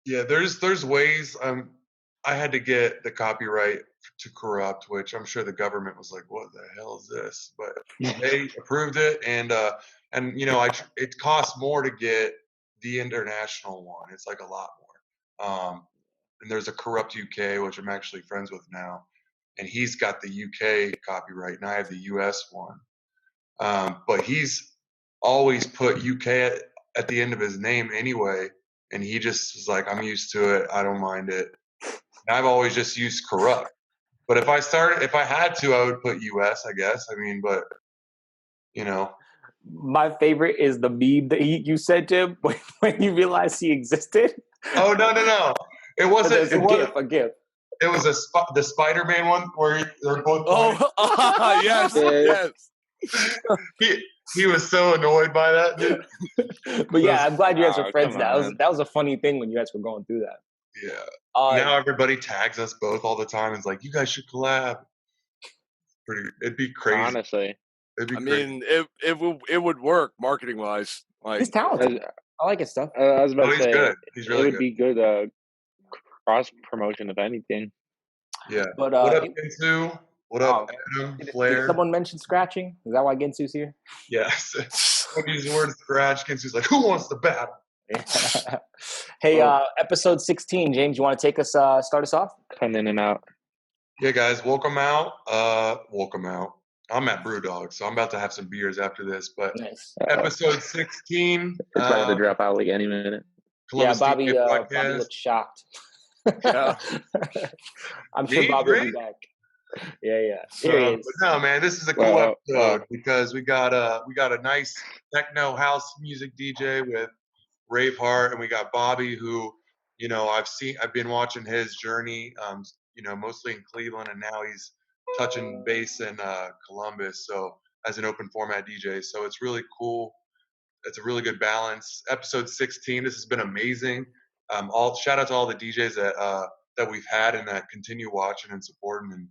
Yeah, there's ways. I had to get the copyright to Corrupt, which I'm sure the government was like, "What the hell is this?" But they approved it, and it costs more to get the international one. It's like a lot more. And there's a Corrupt UK, which I'm actually friends with now, and he's got the UK copyright, and I have the US one. But he's always put UK at the end of his name anyway, and he just was like, "I'm used to it. I don't mind it." And I've always just used Corrupt. But if I had to, I would put US, I guess. I mean, but you know, My favorite is the meme that you sent him when you realized he existed. oh no, it wasn't. There's It wasn't. a gif. It was the Spider-Man one where they're both. Oh, yes, yes. He was so annoyed by that, dude. But yeah, I'm glad you guys are Oh, friends come now. on. That was a funny thing when you guys were going through that. Yeah. Now everybody tags us both all the time. It's like, you guys should collab. It'd be crazy. Honestly, It'd be I crazy. mean, it would work marketing wise. Like, He's talented. I like his stuff. I was about Oh, to he's say good. He's really it would good. be good cross promotion if anything. Yeah. But what up, Ginsu? What up, Adam? Flair? Did someone mention scratching? Is that why Ginsu's here? Yes. When these words scratch, Ginsu's like, who wants to battle? Hey, episode 16, James, you want to take us, start us off? Come in and out. Yeah, guys, welcome out. Welcome out. I'm at Brewdog, so I'm about to have some beers after this. But Nice. episode 16. It's about to drop out like any minute. Columbus Bobby DJ Bobby podcast. looked shocked. Yeah. I'm sure Bobby will be back. Yeah. Here he is. But no, man, this is a cool episode because we got a nice techno house music DJ with Raveheart, and we got Bobby, who I've been watching his journey, mostly in Cleveland, and now he's touching base in Columbus, so as an open format DJ. So it's really cool. It's a really good balance. Episode 16. This has been amazing. All shout out to all the DJs that we've had and that continue watching and supporting and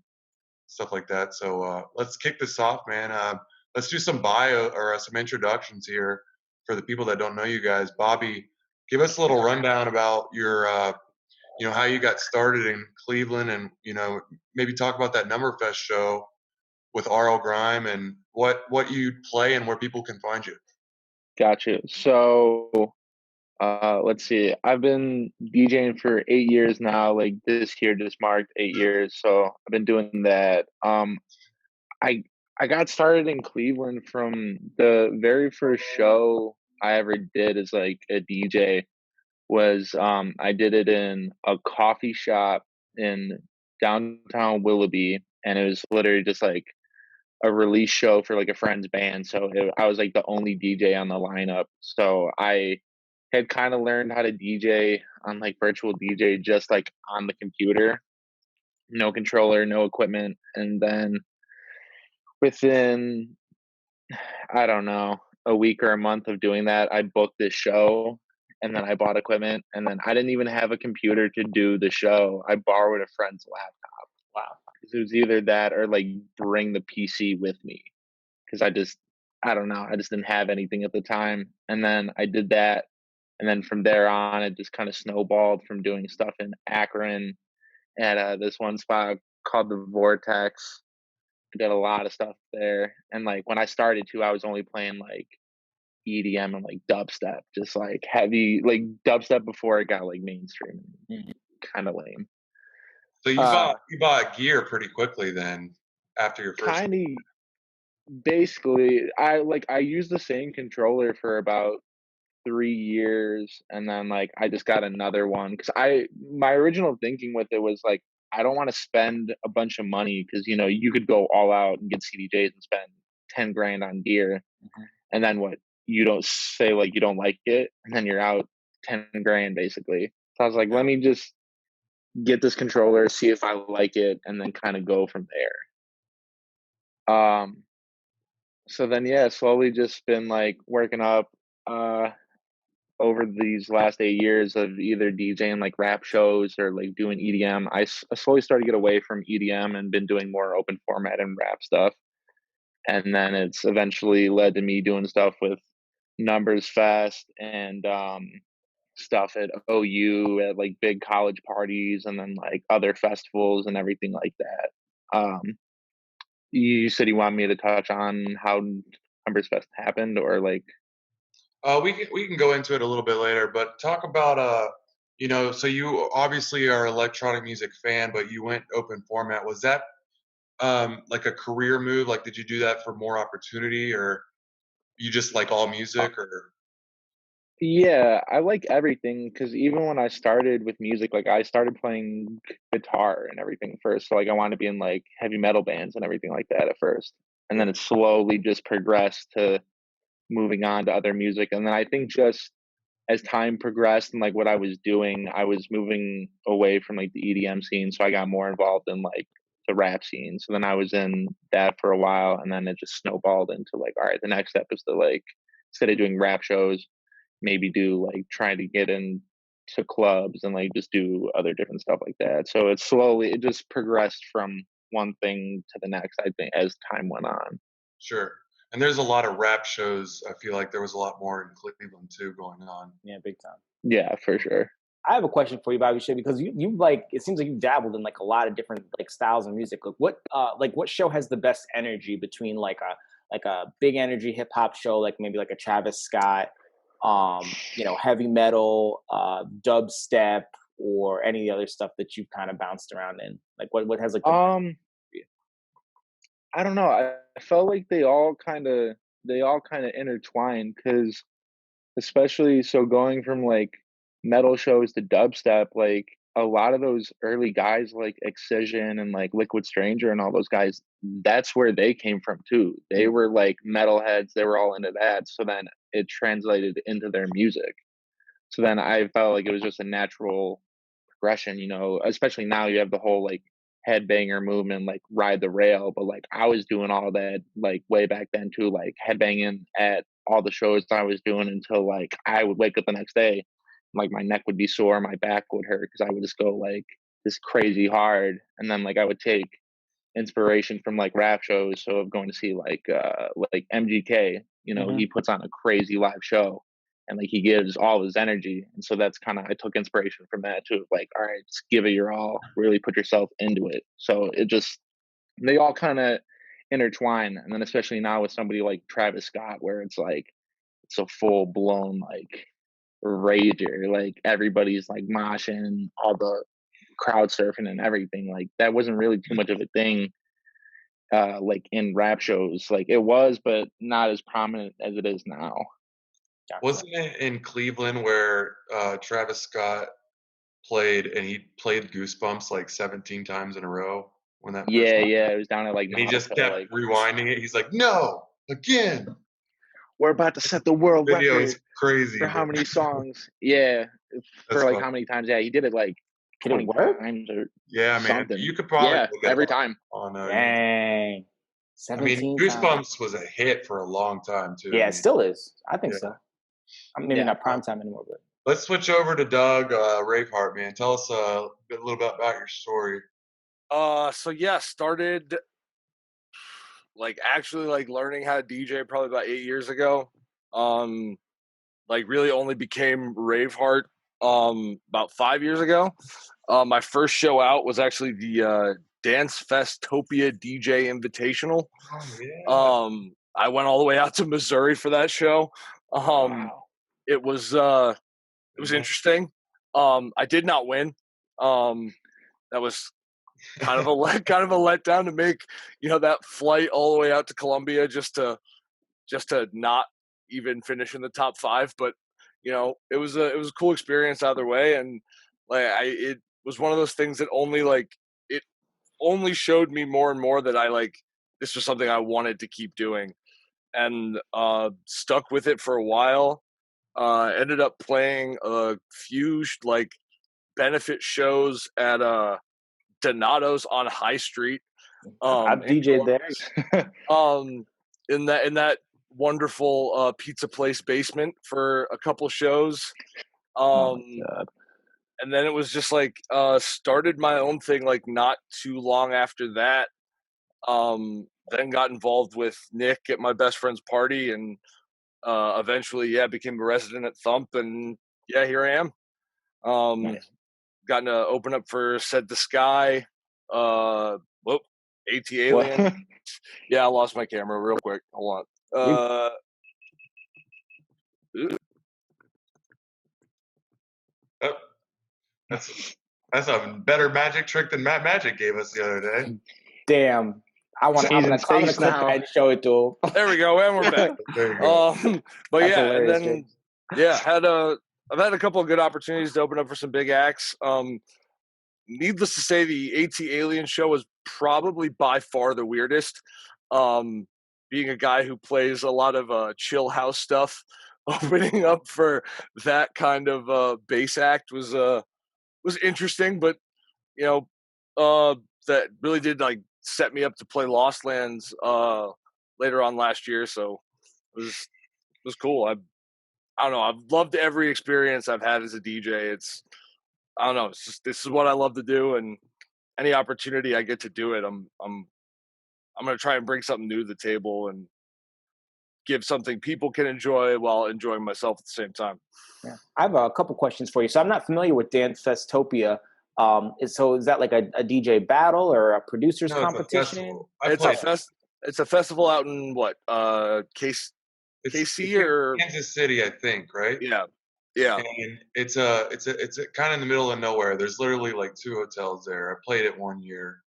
stuff like that. So let's kick this off, man. Let's do some bio or some introductions here for the people that don't know you guys. Bobby, give us a little rundown about your, how you got started in Cleveland, and maybe talk about that Numberfest show with RL Grime and what you play and where people can find you. Gotcha. So let's see. I've been DJing for 8 years now. Like this year just marked 8 years. So I've been doing that. I got started in Cleveland from the very first show I ever did as like a DJ was I did it in a coffee shop in downtown Willoughby, and it was literally just like a release show for like a friend's band. So I was like the only DJ on the lineup. So I had kind of learned how to DJ on like virtual DJ just like on the computer, no controller, no equipment. And then within, I don't know, a week or a month of doing that, I booked this show, and then I bought equipment, and then I didn't even have a computer to do the show. I borrowed a friend's laptop. Wow. It was either that or like bring the PC with me, because I don't know, I just didn't have anything at the time. And then I did that, and then from there on, it just kind of snowballed from doing stuff in Akron at this one spot called the Vortex. I did a lot of stuff there, and like when I started too, I was only playing like EDM and like dubstep, just like heavy like dubstep before it got like mainstream. Kind of lame. So you bought gear pretty quickly then after your first. Kind of. Basically, I used the same controller for about 3 years, and then like I just got another one because my original thinking with it was like I don't want to spend a bunch of money because you could go all out and get CDJs and spend 10 grand on gear, and then what, you don't say like you don't like it, and then you're out 10 grand basically. So I was like, let me just get this controller, see if I like it, and then kind of go from there. So then slowly just been like working up over these last 8 years of either DJing like rap shows or like doing EDM. I slowly started to get away from EDM and been doing more open format and rap stuff. And then it's eventually led to me doing stuff with Numbers Fest and stuff at OU at like big college parties and then like other festivals and everything like that. You said you want me to touch on how Numbers Fest happened, or like We can go into it a little bit later, but talk about so you obviously are an electronic music fan, but you went open format. Was that like a career move? Like, did you do that for more opportunity, or you just like all music, or? yeah, I like everything because even when I started with music, like I started playing guitar and everything first. So like I wanted to be in like heavy metal bands and everything like that at first. And then it slowly just progressed to moving on to other music. And then I think just as time progressed and like what I was doing, I was moving away from like the EDM scene. So I got more involved in like the rap scene. So then I was in that for a while, and then it just snowballed into like, all right, the next step is to like, instead of doing rap shows, maybe do like trying to get into clubs and like just do other different stuff like that. So it just progressed from one thing to the next, I think, as time went on. Sure. And there's a lot of rap shows. I feel like there was a lot more in Cleveland too going on. Yeah, big time. Yeah, for sure. I have a question for you, Bobby Booshay, because you like, it seems like you've dabbled in like a lot of different like styles of music. Like what show has the best energy between like a big energy hip hop show, like maybe like a Travis Scott, heavy metal, dubstep, or any other stuff that you've kind of bounced around in? Like what has like the I don't know. I felt like they all kind of intertwined, because especially so going from like metal shows to dubstep, like a lot of those early guys like Excision and like Liquid Stranger and all those guys, that's where they came from too. They were like metalheads, they were all into that. So then it translated into their music. So then I felt like it was just a natural progression, especially now you have the whole like headbanger movement, like ride the rail. But like I was doing all that like way back then too, like headbanging at all the shows I was doing until like I would wake up the next day, like my neck would be sore, my back would hurt, because I would just go like this crazy hard. And then like I would take inspiration from like rap shows. So of going to see like MGK, he puts on a crazy live show and like he gives all his energy. And so that's kind of, I took inspiration from that too. Like, all right, just give it your all, really put yourself into it. So they all kind of intertwine. And then especially now with somebody like Travis Scott, where it's like, it's a full blown like rager, like everybody's like moshing, all the crowd surfing and everything. Like that wasn't really too much of a thing like in rap shows. Like it was, but not as prominent as it is now. Wasn't it in Cleveland where Travis Scott played, and he played Goosebumps like 17 times in a row when that? Yeah, it was down at like. And he just kept like rewinding it. He's like, "No, again. We're about to set the world Video record is crazy for how many songs." Yeah, for like how many times? Yeah, he did it like 20 times or something. You could probably every time. On dang. 17 Goosebumps was a hit for a long time too. Yeah, it still is. I think so. Maybe not prime time anymore, but let's switch over to Doug Raveheart, man. Tell us a little bit about your story. Started like actually like learning how to DJ probably about 8 years ago. Like really only became Raveheart about 5 years ago. My first show out was actually the Dance Festopia DJ Invitational. Oh, yeah. I went all the way out to Missouri for that show. Wow. It was interesting. I did not win. That was kind of a letdown to make, that flight all the way out to Columbia just to not even finish in the top 5. But it was a cool experience either way, and like it was one of those things that only showed me more and more that this was something I wanted to keep doing, and stuck with it for a while. Ended up playing a few like benefit shows at Donato's on High Street. I've DJ'd there. In that wonderful pizza place basement for a couple shows. And then it was just like started my own thing like not too long after that. Then got involved with Nick at my best friend's party, and eventually became a resident at Thump, and here I am. Nice. Gotten to open up for Set the Sky. AT Alien. Yeah, I lost my camera real quick. Hold on. Oh, that's a better magic trick than Matt Magic gave us the other day. Damn. I'm gonna clip that and show it to him. There we go, and we're back. There you go. But That's yeah, and hilarious, then James. I've had a couple of good opportunities to open up for some big acts. Needless to say, the AT Alien show was probably by far the weirdest. Being a guy who plays a lot of chill house stuff, opening up for that kind of bass act was interesting, but you know, that really did like set me up to play Lost Lands later on last year, so it was cool. I don't know. I've loved every experience I've had as a DJ. I don't know. It's just, this is what I love to do, and any opportunity I get to do it, I'm gonna try and bring something new to the table and give something people can enjoy while enjoying myself at the same time. Yeah. I have a couple questions for you. So I'm not familiar with Dance Festopia. Is that like a DJ battle or a producers competition? It's a festival out in what? KC or Kansas City, I think, right? Yeah. And it's kind of in the middle of nowhere. There's literally like 2 hotels there. I played it one year.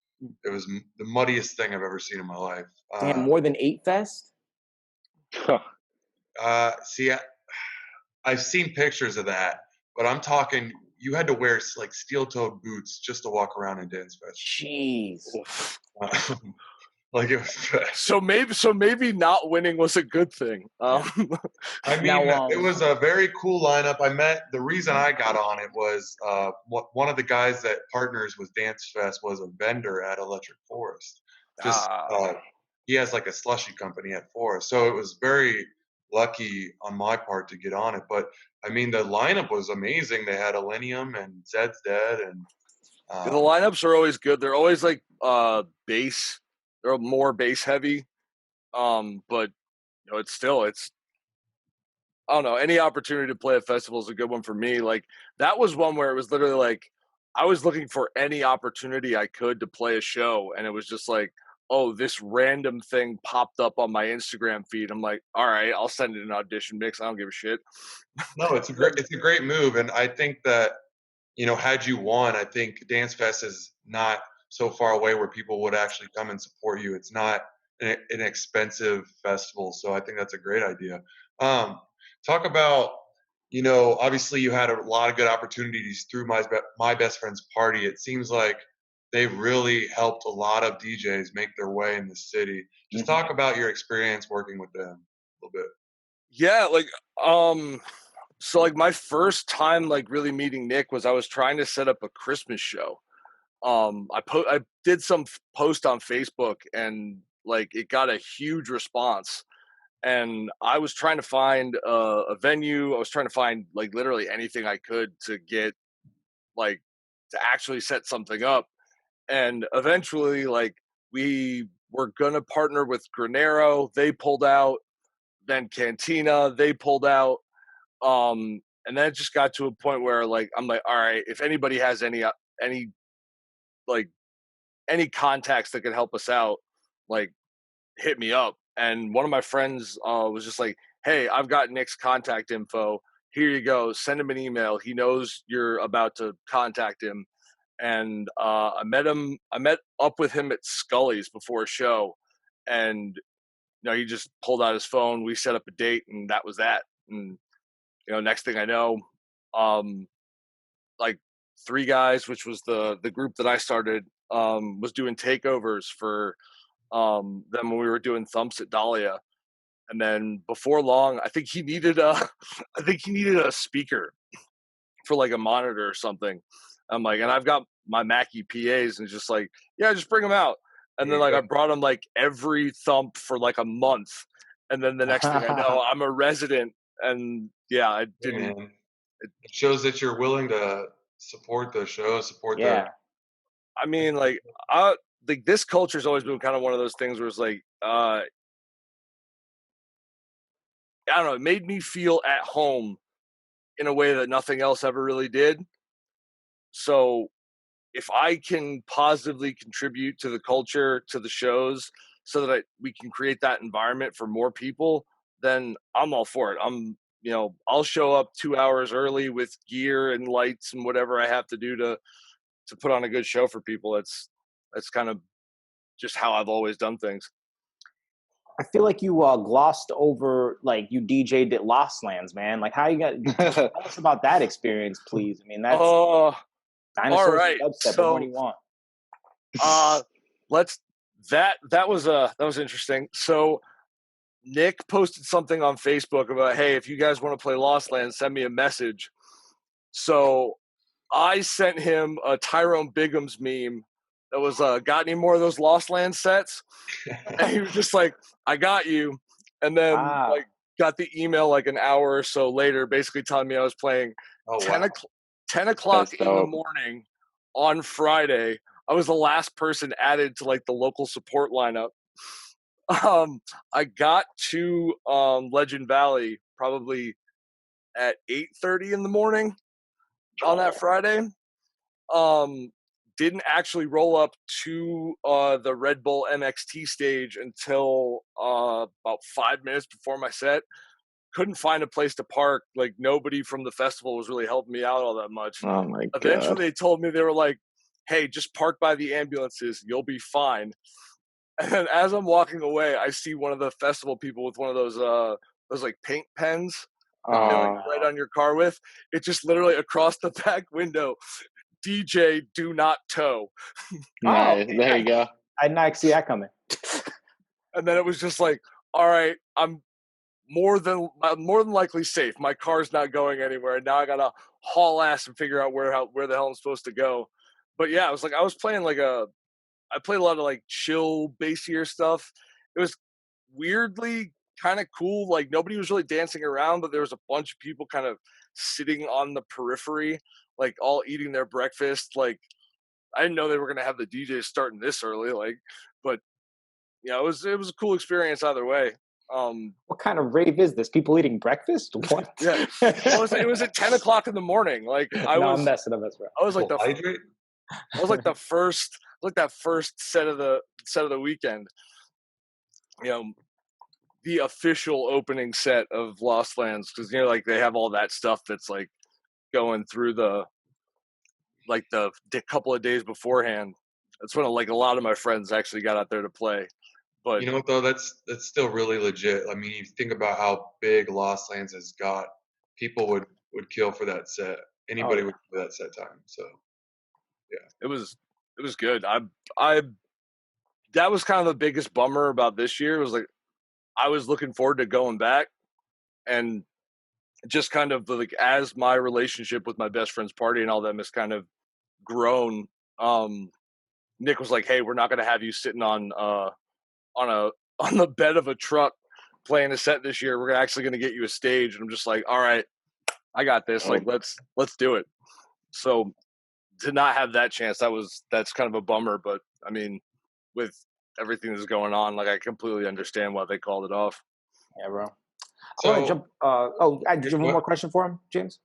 It was the muddiest thing I've ever seen in my life. Damn, more than 8 Fest? See, I've seen pictures of that, but I'm talking. You had to wear like steel-toed boots just to walk around in Dance Fest. Jeez. Like it was bad. So maybe not winning was a good thing. I mean, it was a very cool lineup. The reason I got on it was one of the guys that partners with Dance Fest was a vendor at Electric Forest. He has like a slushy company at Forest, so it was very lucky on my part to get on it. But I mean, the lineup was amazing. They had Illenium and Zed's Dead, and the lineups are always good. They're always like bass. They're more bass heavy, but it's I don't know. Any opportunity to play a festival is a good one for me. Like that was one where it was literally like I was looking for any opportunity I could to play a show, and it was just like, oh, this random thing popped up on my Instagram feed. I'm like, all right, I'll send it an audition mix. I don't give a shit. No, it's a great move, and I think that had you won, I think Dance Fest is not so far away where people would actually come and support you. It's not an expensive festival, so I think that's a great idea. Talk about, obviously you had a lot of good opportunities through my best friend's party. It seems like they really helped a lot of DJs make their way in the city. Just talk about your experience working with them a little bit. Yeah, like so like my first time like really meeting Nick was I was trying to set up a Christmas show. I did some post on Facebook and like it got a huge response, and I was trying to find a venue. I was trying to find like literally anything I could to get like to actually set something up, and eventually like we were gonna partner with Granero. They pulled out. Then Cantina, they pulled out. And then it just got to a point where like I'm like, all right, if anybody has any contacts that could help us out, like hit me up. And one of my friends was just like, hey, I've got Nick's contact info. Here you go. Send him an email. He knows you're about to contact him. And I met up with him at Scully's before a show, and he just pulled out his phone. We set up a date, and that was that. And next thing I know, like 3 Guys, which was the group that I started, was doing takeovers for them when we were doing Thumps at Dahlia. And then before long, I think he needed a speaker for like a monitor or something. I'm like, and I've got my Mackie PAs, and just like, yeah, just bring them out. And then like I brought him like every Thump for like a month, and then the next thing I know, I'm a resident. And yeah, I didn't. It shows that you're willing to support the show, I mean, like this culture's always been kind of one of those things where it's like, I don't know, it made me feel at home in a way that nothing else ever really did. So if I can positively contribute to the culture, to the shows, so that we can create that environment for more people, then I'm all for it. I'll show up 2 hours early with gear and lights and whatever I have to do to put on a good show for people. That's kind of just how I've always done things. I feel like you glossed over, like, you DJ'd at Lost Lands, man. Like, how you got? Tell us about that experience, please. I mean, that's dinosaurs all right. and dubstep. So, what do you want? That was interesting. So Nick posted something on Facebook about, hey, if you guys want to play Lost Lands, send me a message. So I sent him a Tyrone Biggums meme that was, got any more of those Lost Lands sets? And he was just like, I got you. And then like got the email like an hour or so later, basically telling me I was playing 10 o'clock in the morning on Friday. I was the last person added to like the local support lineup. I got to Legend Valley probably at 8:30 in the morning on that Friday. Didn't actually roll up to the Red Bull MXT stage until about 5 minutes before my set. Couldn't find a place to park. Like, nobody from the festival was really helping me out all that much. Oh my God. Eventually they told me, they were like, hey, just park by the ambulances, you'll be fine. And as I'm walking away, I see one of the festival people with one of those like paint pens right on your car with. It just literally across the back window, DJ, do not tow. Nice. There you go. I did not see that coming. And then it was just like, all right, I'm more than likely safe. My car's not going anywhere. And now I gotta haul ass and figure out where the hell I'm supposed to go. But yeah, I was playing I played a lot of like chill bassier stuff. It was weirdly kind of cool. Like, nobody was really dancing around, but there was a bunch of people kind of sitting on the periphery, like all eating their breakfast. Like, I didn't know they were going to have the DJs starting this early, like, but it was a cool experience either way. What kind of rave is this? People eating breakfast? What? Yeah, it was at 10 o'clock in the morning. Like, I'm messing up. That's right. I was like that first set of the weekend. The official opening set of Lost Lands, because like they have all that stuff that's like going through the couple of days beforehand. That's when like a lot of my friends actually got out there to play. But you know what though, that's still really legit. I mean, you think about how big Lost Lands has got. People would kill for that set. Anybody would for that set time. So yeah, it was good. I that was kind of the biggest bummer about this year. Was like, I was looking forward to going back, and just kind of like, as my relationship with my best friend's party and all them has kind of grown, Nick was like, hey, we're not going to have you sitting on the bed of a truck playing a set this year. We're actually going to get you a stage. And I'm just like, all right, I got this. Like, let's do it. So to not have that chance, that's kind of a bummer. But I mean, with everything that's going on, like, I completely understand why they called it off. Yeah, bro. So, I want to jump. Did you have one more question for him, James?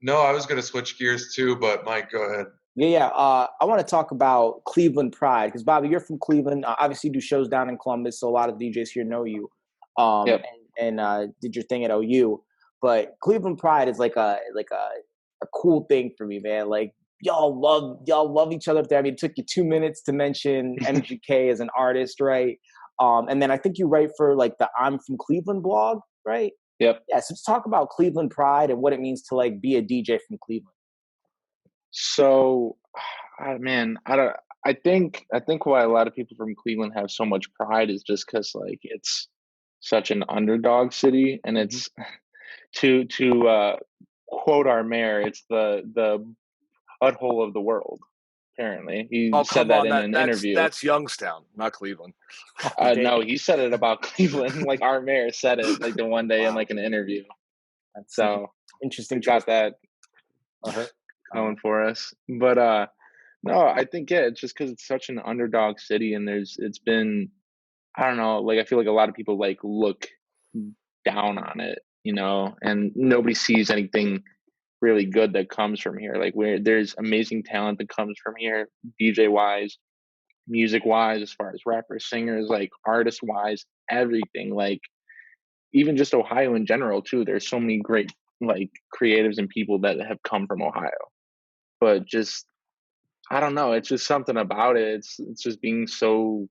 No, I was going to switch gears too, but Mike, go ahead. Yeah. I want to talk about Cleveland Pride, because Bobby, you're from Cleveland. Obviously, you do shows down in Columbus, so a lot of DJs here know you. And did your thing at OU. But Cleveland Pride is like a cool thing for me, man. Like, y'all love each other up there. I mean, it took you 2 minutes to mention MGK as an artist, right? And then I think you write for like the I'm from Cleveland blog, right? Yep. Yeah. So let's talk about Cleveland Pride and what it means to like be a DJ from Cleveland. So, man, I think why a lot of people from Cleveland have so much pride is just because like it's such an underdog city, and it's to quote our mayor, it's the butthole of the world. Apparently, he said that in an interview. That's Youngstown, not Cleveland. No, he said it about Cleveland. Like, our mayor said it like the one day in like an interview. That's so interesting. Got that going for us. But no, I think it's just because it's such an underdog city, and it's been, I don't know, like I feel like a lot of people like look down on it, and nobody sees anything really good that comes from here. Like there's amazing talent that comes from here, DJ wise, music wise, as far as rappers, singers, like artist wise, everything. Like even just Ohio in general too. There's so many great like creatives and people that have come from Ohio. But just I don't know, it's just something about it. It's just being so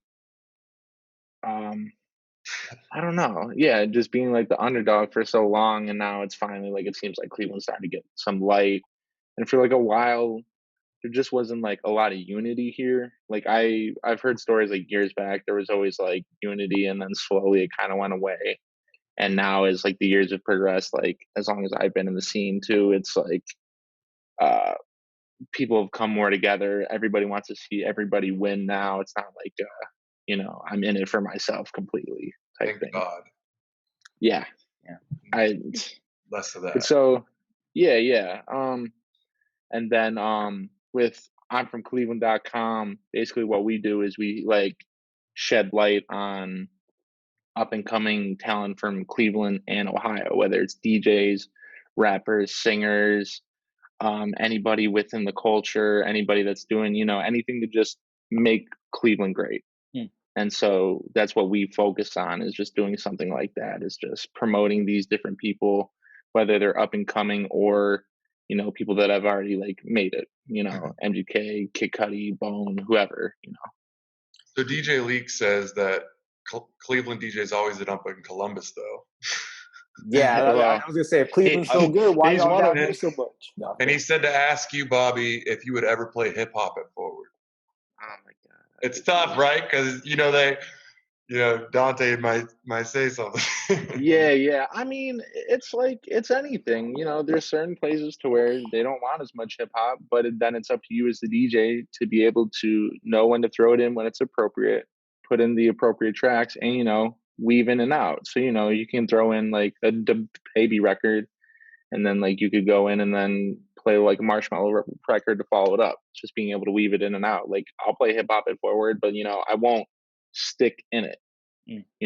I don't know. Yeah, just being like the underdog for so long, and now it's finally like it seems like Cleveland's starting to get some light. And for like a while, there just wasn't like a lot of unity here. Like I've heard stories like years back, there was always like unity, and then slowly it kind of went away. And now as like the years have progressed, like as long as I've been in the scene too, it's like uh people have come more together. Everybody wants to see everybody win now. It's not like I'm in it for myself completely type Thank thing. God. Yeah. I Less of that. but so yeah. And then with I'm from Cleveland.com, basically what we do is we like shed light on up and coming talent from Cleveland and Ohio, whether it's DJs, rappers, singers, anybody within the culture, anybody that's doing, anything to just make Cleveland great. And so that's what we focus on, is just doing something like that, is just promoting these different people, whether they're up and coming or, people that have already like made it, MGK, Kid Cudi, Bone, whoever, So DJ Leak says that Cleveland DJs always end up in Columbus, though. Yeah, I was gonna say, if Cleveland's so good, why he's y'all one down of here it. so much? No. And he said to ask you, Bobby, if you would ever play hip hop at Forward. Oh my God. It's tough, right? Because Dante might say something. Yeah. I mean, it's like it's anything. There's certain places to where they don't want as much hip hop, but then it's up to you as the DJ to be able to know when to throw it in when it's appropriate, put in the appropriate tracks, and weave in and out. So you can throw in like a baby record, and then like you could go in and then play like a Marshmallow record to follow it up. Just being able to weave it in and out. Like I'll play hip hop at Forward, but I won't stick in it.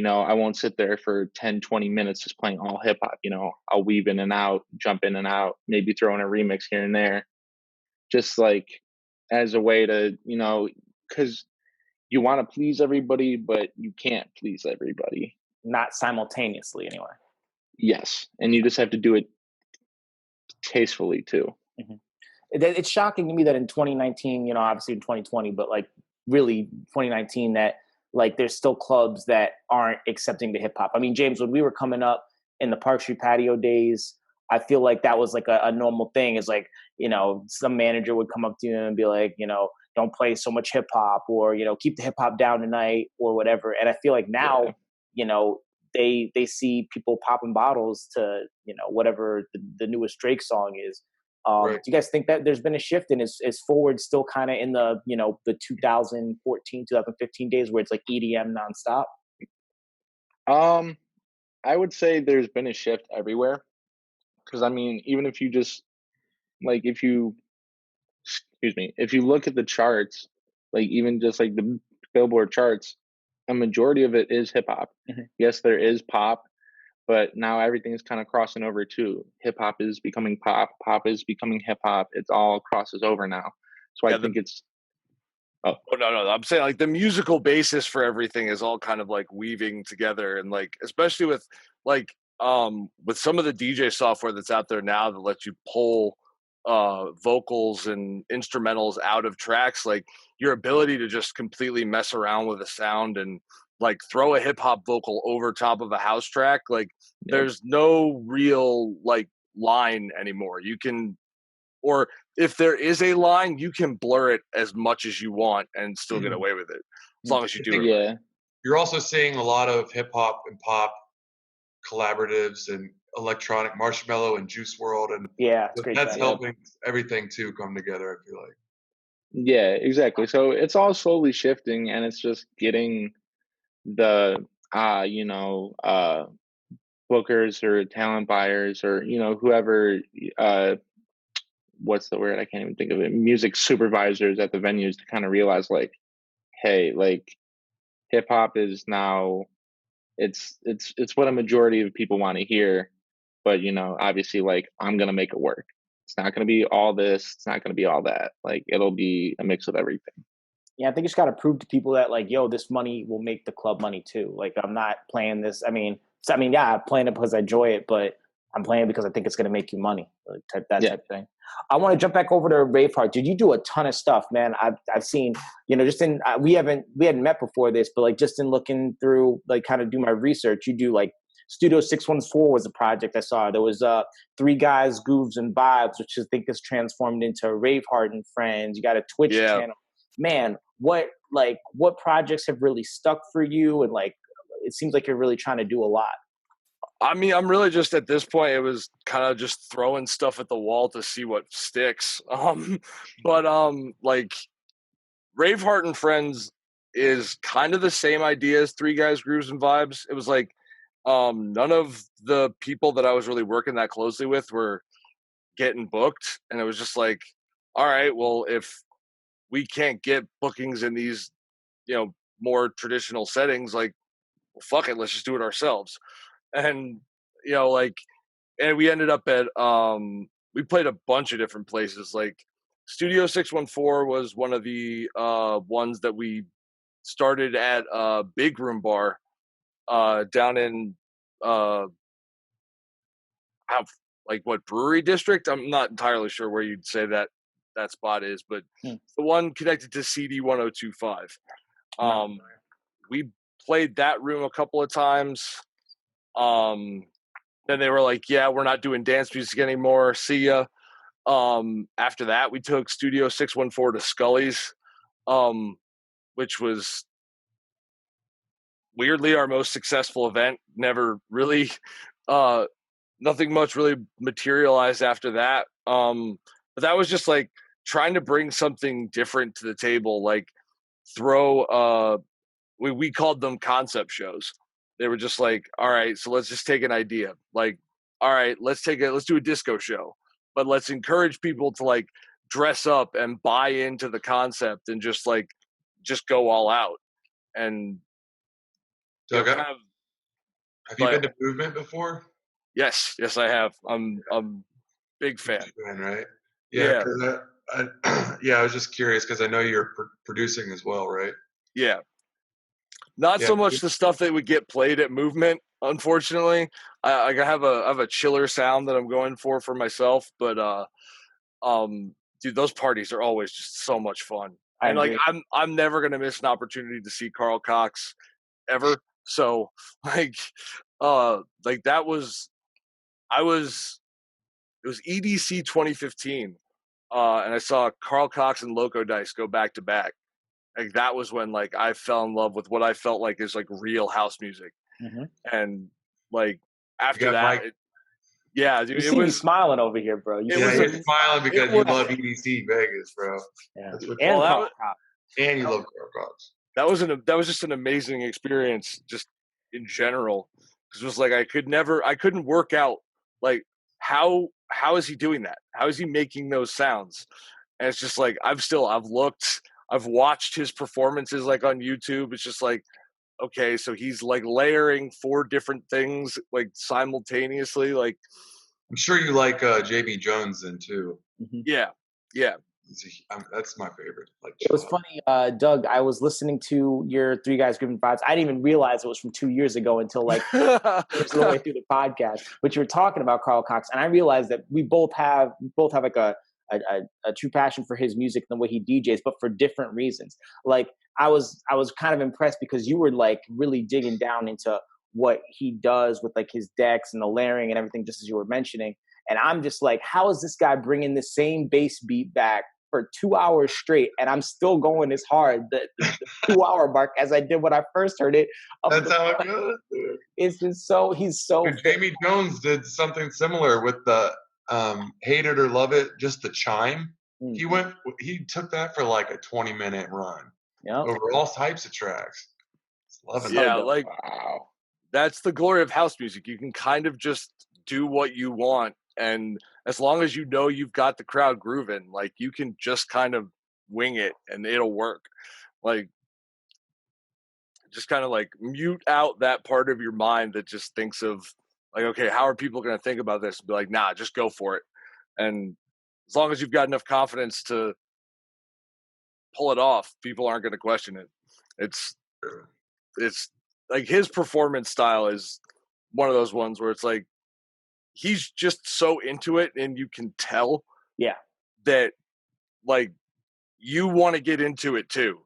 I won't sit there for 10, 20 minutes just playing all hip hop. I'll weave in and out, jump in and out, maybe throw in a remix here and there, just like as a way to, because you want to please everybody, but you can't please everybody. Not simultaneously, anyway. Yes. And you just have to do it tastefully too. Mm-hmm. It's shocking to me that in 2019, obviously in 2020, but like really 2019, that like there's still clubs that aren't accepting the hip hop. I mean, James, when we were coming up in the Park Street patio days, I feel like that was like a normal thing. It's like, some manager would come up to you and be like, don't play so much hip hop, or, keep the hip hop down tonight, or whatever. And I feel like now, they see people popping bottles to, whatever the newest Drake song is. Right. Do you guys think that there's been a shift, and is Forward still kind of in the, the 2014, 2015 days where it's like EDM nonstop? I would say there's been a shift everywhere. Because I mean, even if you just like, if you look at the charts, like even just like the Billboard charts, a majority of it is hip hop. Mm-hmm. Yes, there is pop, but now everything is kind of crossing over too. Hip hop is becoming pop. Pop is becoming hip hop. It's all crosses over now. So I think it's. Oh no! I'm saying like the musical basis for everything is all kind of like weaving together, and like especially with some of the DJ software that's out there now that lets you pull vocals and instrumentals out of tracks, like your ability to just completely mess around with a sound and like throw a hip hop vocal over top of a house track, like there's no real like line anymore. You can, or if there is a line, you can blur it as much as you want and still get away with it, as long as you do it. Yeah. Right. You're also seeing a lot of hip hop and pop collaboratives and electronic Marshmallow and Juice World, and that's helping everything to come together, I feel like. Yeah, exactly. So it's all slowly shifting, and it's just getting the bookers or talent buyers or whoever what's the word, I can't even think of it, music supervisors at the venues to kind of realize like, hey, like hip hop is now it's what a majority of people want to hear, but obviously like I'm gonna make it work. It's not going to be all this. It's not going to be all that. Like, it'll be a mix of everything. Yeah, I think you just got to prove to people that, like, yo, this money will make the club money too. Like, I'm not playing this. Yeah, I'm playing it because I enjoy it, but I'm playing it because I think it's going to make you money. Like, type of thing. I want to jump back over to Raveheart. Did you do a ton of stuff, man? I've seen, just in we hadn't met before this, but like just in looking through, like, kind of do my research. You do like Studio 614 was a project I saw. There was Three Guys, Grooves and Vibes, which I think is transformed into Raveheart and Friends. You got a Twitch channel. Man, what projects have really stuck for you? And like, it seems like you're really trying to do a lot. I mean, I'm really just at this point, it was kind of just throwing stuff at the wall to see what sticks. Like Raveheart and Friends is kind of the same idea as Three Guys, Grooves and Vibes. It was like, none of the people that I was really working that closely with were getting booked. And it was just like, all right, well, if we can't get bookings in these, more traditional settings, like, well, fuck it, let's just do it ourselves. And, and we ended up at, we played a bunch of different places. Like Studio 614 was one of the ones that we started at Big Room Bar down in, what brewery district? I'm not entirely sure where you'd say that spot is, but the one connected to CD 1025. We played that room a couple of times. Then they were like, yeah, we're not doing dance music anymore. See ya. After that, we took Studio 614 to Scully's, which was weirdly our most successful event. Never really, nothing much really materialized after that. But that was just like trying to bring something different to the table, like throw, we called them concept shows. They were just like, all right, so let's just take an idea. Like, all right, let's do a disco show, but let's encourage people to like dress up and buy into the concept and just go all out. And Doug, have you been to Movement before? Yes, I have. I'm big fan. Right? Yeah. I was just curious because I know you're producing as well, right? Yeah. Not so much the stuff that would get played at Movement, unfortunately. I have a chiller sound that I'm going for myself, but dude, those parties are always just so much fun. And like I'm never gonna miss an opportunity to see Carl Cox ever. So it was EDC 2015, and I saw Carl Cox and Loco Dice go back to back. Like that was when like I fell in love with what I felt like is like real house music. And like after that, dude, you see me smiling over here, bro. You're smiling because you love EDC Vegas, bro. Yeah. And you love Carl Cox. That was just an amazing experience, just in general. Because it was like I couldn't work out like how is he doing that? How is he making those sounds? And it's just like I've watched his performances like on YouTube. It's just like, okay, so he's like layering 4 different things like simultaneously. Like, I'm sure you like JB Jones then too. Yeah. That's my favorite. Like, it was funny, Doug. I was listening to your Three Guys Giving Vibes. I didn't even realize it was from 2 years ago until like the way through the podcast. But you were talking about Carl Cox, and I realized that we both have like a true passion for his music and the way he DJs, but for different reasons. Like I was kind of impressed because you were like really digging down into what he does with like his decks and the layering and everything, just as you were mentioning. And I'm just like, how is this guy bringing the same bass beat back for 2 hours straight, and I'm still going as hard the 2 hour mark as I did when I first heard it? That's how it goes, dude. It's just he's so. Dude, Jamie Jones did something similar with the Hate It or Love It, just the chime. He took that for like a 20-minute run over all types of tracks. Love it. Yeah, like wow. That's the glory of house music. You can kind of just do what you want, and as long as you know you've got the crowd grooving, like you can just kind of wing it and it'll work. Like just kind of like mute out that part of your mind that just thinks of like, okay, how are people going to think about this? And be like, nah, just go for it. And as long as you've got enough confidence to pull it off, people aren't going to question it. It's like his performance style is one of those ones where it's like he's just so into it, and you can tell that like you want to get into it too.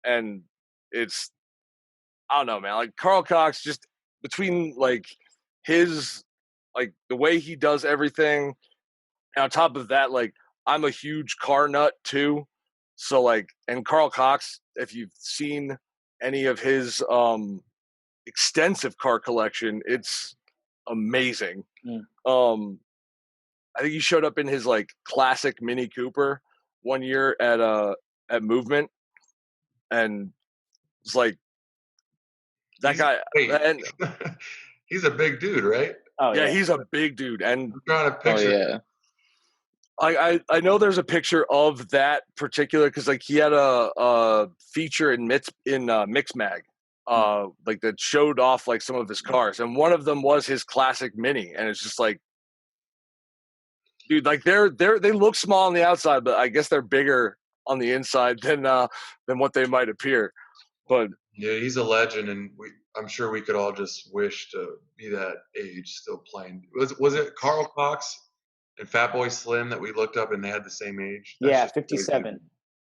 And it's, I don't know, man, like Carl Cox, just between like his, like the way he does everything, and on top of that, like I'm a huge car nut too. So like, and Carl Cox, if you've seen any of his extensive car collection, it's amazing. I think he showed up in his like classic Mini Cooper one year at Movement, and it's like that guy. And he's a big dude, right? Oh yeah, he's a big dude, and I'm trying to picture. Oh yeah. I know there's a picture of that particular, because like he had a feature in Mix Mag, like that showed off like some of his cars, and one of them was his classic Mini, and it's just like, dude, like they look small on the outside, but I guess they're bigger on the inside than what they might appear. But yeah, he's a legend, and I'm sure we could all just wish to be that age still playing. Was it Carl Cox and Fatboy Slim that we looked up and they had the same age? That's 57 crazy.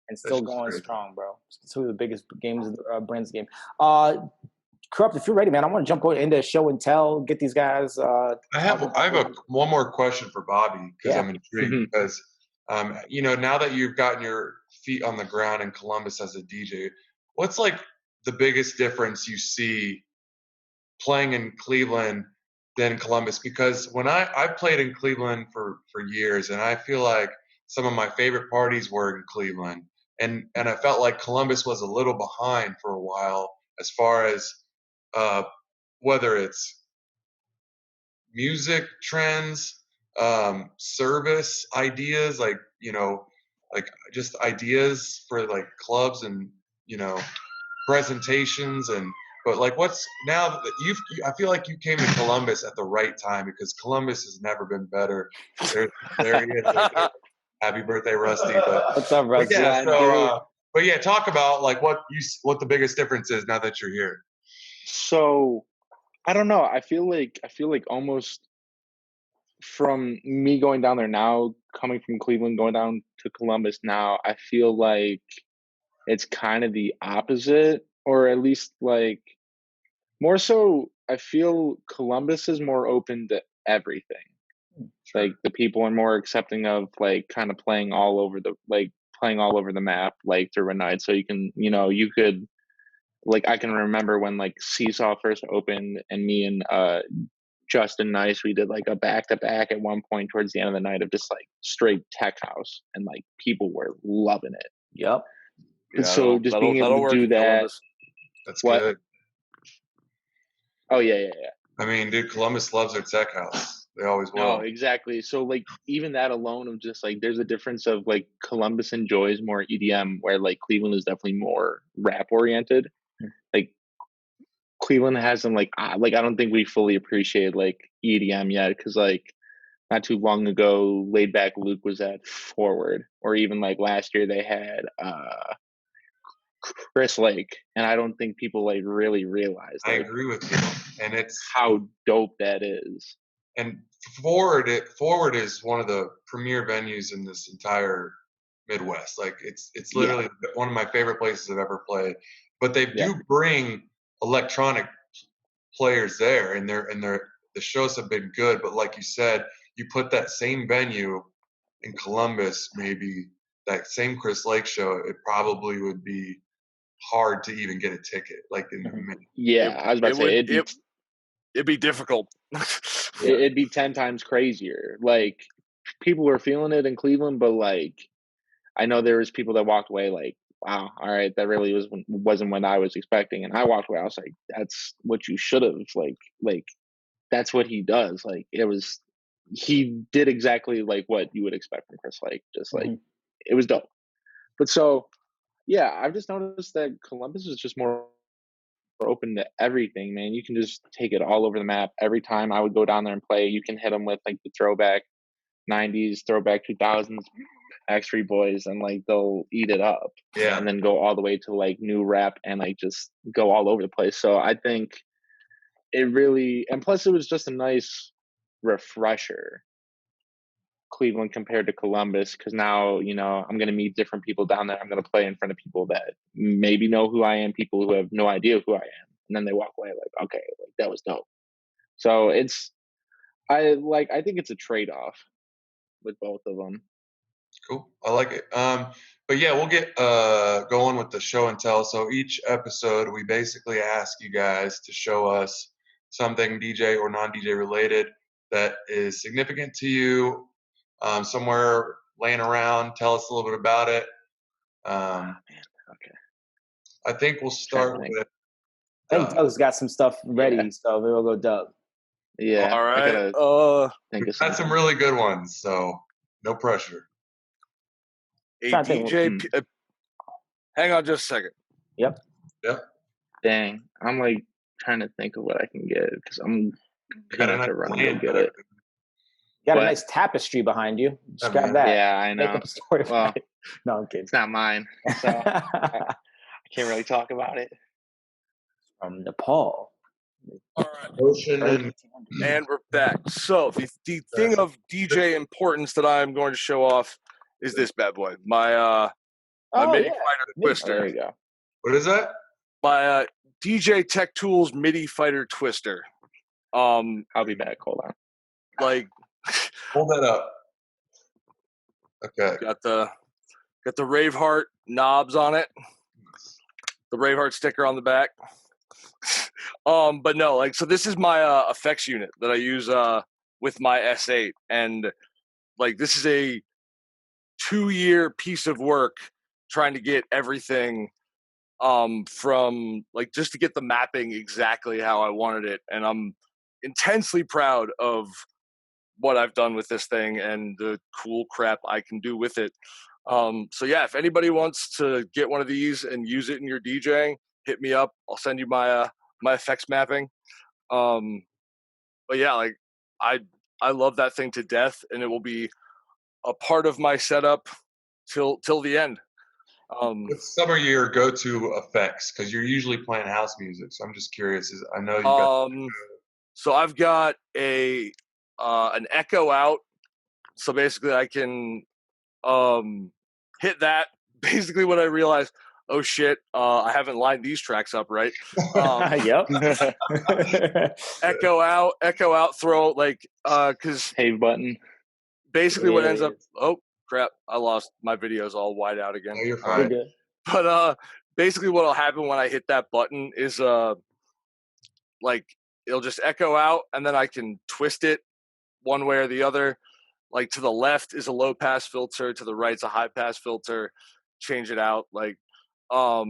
And still going crazy. strong, bro. It's two of the biggest games in the Brands game. Corrupt, if you're ready, man, I want to jump into show and tell, get these guys. I have one more question for Bobby, because I'm intrigued. Because now that you've gotten your feet on the ground in Columbus as a DJ, what's like the biggest difference you see playing in Cleveland than Columbus? Because when I played in Cleveland for years, and I feel like some of my favorite parties were in Cleveland, and I felt like Columbus was a little behind for a while as far as whether it's music trends, service ideas, like just ideas for like clubs and presentations, but like what's now that I feel like you came to Columbus at the right time, because Columbus has never been better. There he is. Right there. Happy birthday, Rusty! But what's up, Rusty? But yeah, talk about like what the biggest difference is now that you're here. So I don't know. I feel like almost from me going down there now, coming from Cleveland, going down to Columbus now, I feel like it's kind of the opposite, or at least like more so. I feel Columbus is more open to everything. Like the people are more accepting of like kind of playing all over the map, like through a night. So you can, you could, like, I can remember when like Seesaw first opened, and me and Justin Nice, we did like a back-to-back at one point towards the end of the night of just like straight tech house, and like people were loving it. Yep. And so just being able to do that. That's good. Oh yeah. I mean, dude, Columbus loves their tech house. They always will. No, exactly. So like even that alone of just like there's a difference of like Columbus enjoys more EDM, where like Cleveland is definitely more rap oriented. Like Cleveland hasn't like I don't think we fully appreciate like EDM yet, because like not too long ago Laid Back Luke was at Forward, or even like last year they had Chris Lake, and I don't think people like really realize. I agree with you, and it's how dope that is. And Forward is one of the premier venues in this entire Midwest. Like it's literally one of my favorite places I've ever played. But they do bring electronic players there, and the shows have been good. But like you said, you put that same venue in Columbus, maybe that same Chris Lake show, it probably would be hard to even get a ticket. Like I was about to say it'd be difficult. It'd be 10 times crazier. Like people were feeling it in Cleveland, but like I know there was people that walked away like, wow, all right, that really wasn't what I was expecting. And I walked away, I was like, that's what you should have, like that's what he does. Like he did exactly like what you would expect from Chris Lake. Just like it was dope. But so yeah, I've just noticed that Columbus is just more open to everything, man. You can just take it all over the map. Every time I would go down there and play, you can hit them with like the throwback 90s, throwback 2000s, Backstreet Boys, and like they'll eat it up. Yeah. And then go all the way to like new rap and like just go all over the place. So I think it really, and plus it was just a nice refresher, Cleveland compared to Columbus, because now, you know, I'm going to meet different people down there. I'm going to play in front of people that maybe know who I am, people who have no idea who I am. And then they walk away like, okay, like that was dope. So I think it's a trade-off with both of them. Cool. I like it. But yeah, we'll get going with the show and tell. So each episode, we basically ask you guys to show us something DJ or non-DJ related that is significant to you, somewhere laying around. Tell us a little bit about it. Okay. I think we'll start with. I think Doug's got some stuff ready, so maybe we'll go Doug. Yeah. All right. We've got some really good ones, so no pressure. A DJ. Hang on just a second. Yep. Dang. I'm like trying to think of what I can get because I'm gonna have to run and go get it. You got a nice tapestry behind you. Just grab that. Yeah, I know. Make up a story about it. No, I'm kidding. It's not mine, so I can't really talk about it. From Nepal. All right. And we're back. So the thing of DJ importance that I'm going to show off is this bad boy. My MIDI Fighter Twister. There you go. What is that? My DJ Tech Tools MIDI Fighter Twister. I'll be back. Hold on. Like, hold that up. Okay. Got the Raveheart knobs on it. The Raveheart sticker on the back. But no, like, so this is my effects unit that I use with my S8, and like this is a 2-year piece of work trying to get everything from like just to get the mapping exactly how I wanted it, and I'm intensely proud of what I've done with this thing and the cool crap I can do with it. So yeah, if anybody wants to get one of these and use it in your DJing, hit me up. I'll send you my my effects mapping. But yeah, like I love that thing to death, and it will be a part of my setup till the end. What's some of your go-to effects? Because you're usually playing house music, so I'm just curious. I know you got. So I've got an echo out. So basically, I can hit that. Basically, what I realized, oh shit, I haven't lined these tracks up right. Yep. Echo out, throw like because save button. Basically, what ends up, oh crap, I lost my videos all wide out again. Oh, you're fine. Good. But basically, what'll happen when I hit that button is like it'll just echo out, and then I can twist it one way or the other. Like to the left is a low pass filter, to the right's a high pass filter. Change it out. Like I